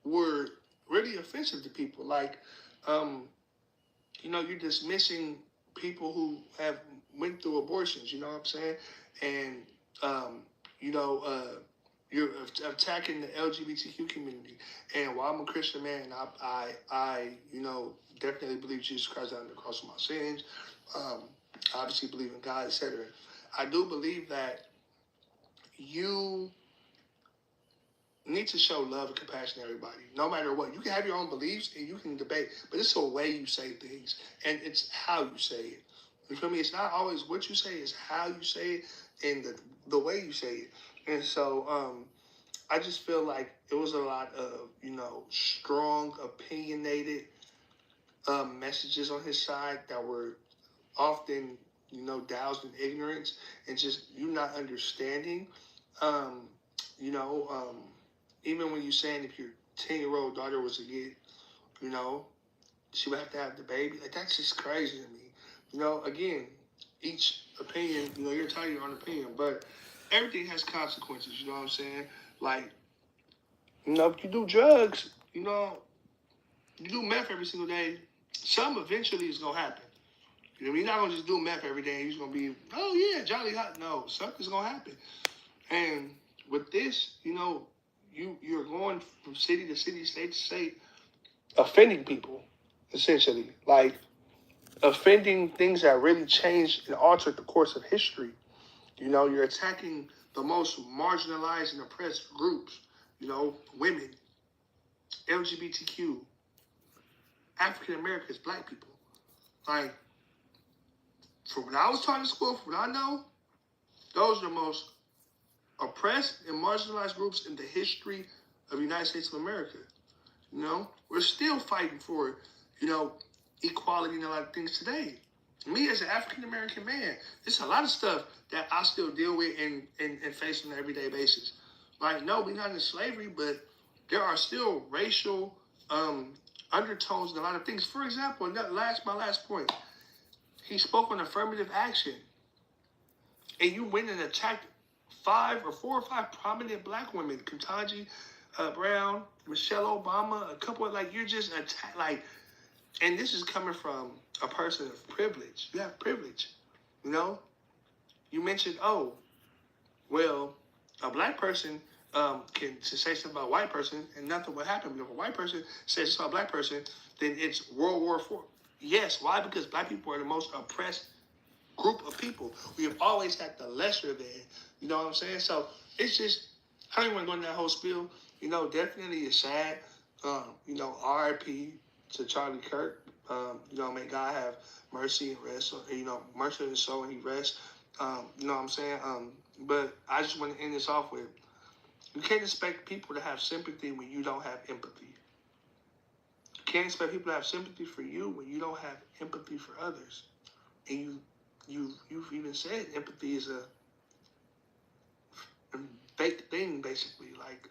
were really offensive to people. Like, you know, you're dismissing people who have went through abortions, you know what I'm saying? And, you know, you're attacking the LGBTQ community. And while I'm a Christian man, I you know, definitely believe Jesus Christ died on the cross for my sins. Obviously believe in God, etc. I do believe that you need to show love and compassion to everybody, no matter what. You can have your own beliefs and you can debate, but it's a way you say things, and it's how you say it. You feel me? It's not always what you say, it's how you say it and the way you say it. And so I just feel like it was a lot of, you know, strong, opinionated messages on his side that were often, you know, doused in ignorance and just you not understanding. You know, even when you're saying if your 10-year-old daughter was to get, you know, she would have to have the baby. Like, that's just crazy to me. You know, again, each opinion, you know, you're entitled to your own opinion, but everything has consequences, you know what I'm saying? Like, you know, if you do drugs, you know, you do meth every single day, something eventually is going to happen. You know, you're not going to just do meth every day. You're just going to be, oh, yeah, jolly hot. No, something's going to happen. And with this, you know, you're going from city to city, state to state, offending people, essentially. Like, offending things that really changed and altered the course of history. You know, you're attacking the most marginalized and oppressed groups. You know, women, LGBTQ, African Americans, black people. Like, from when I was taught in school, from what I know, those are the most oppressed and marginalized groups in the history of the United States of America. You know, we're still fighting for, you know, equality and a lot of things today. Me as an African American man, there's a lot of stuff that I still deal with and face on an everyday basis. Like, no, we're not in slavery, but there are still racial undertones and a lot of things. For example, my last point, he spoke on affirmative action, and you went and attacked 4 or 5 prominent black women, Ketanji Brown, Michelle Obama, a couple of, like, you're just like, and this is coming from a person of privilege. You have privilege, you know? You mentioned, oh, well, a black person can say something about a white person and nothing will happen. But if a white person says something about a black person, then it's World War IV. Yes, why? Because black people are the most oppressed group of people. We have always had the lesser than, you know what I'm saying? So it's just, I don't even want to go into that whole spiel. You know, definitely it's sad. You know, RIP to Charlie Kirk. You know, may God have mercy and rest. You know, mercy in his soul and he rests. You know what I'm saying? But I just want to end this off with, you can't expect people to have sympathy when you don't have empathy. You can't expect people to have sympathy for you when you don't have empathy for others. And you've even said empathy is fake thing, basically. Like,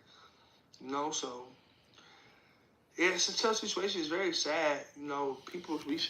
you know, so yeah, it's a tough situation. It's very sad. You know, we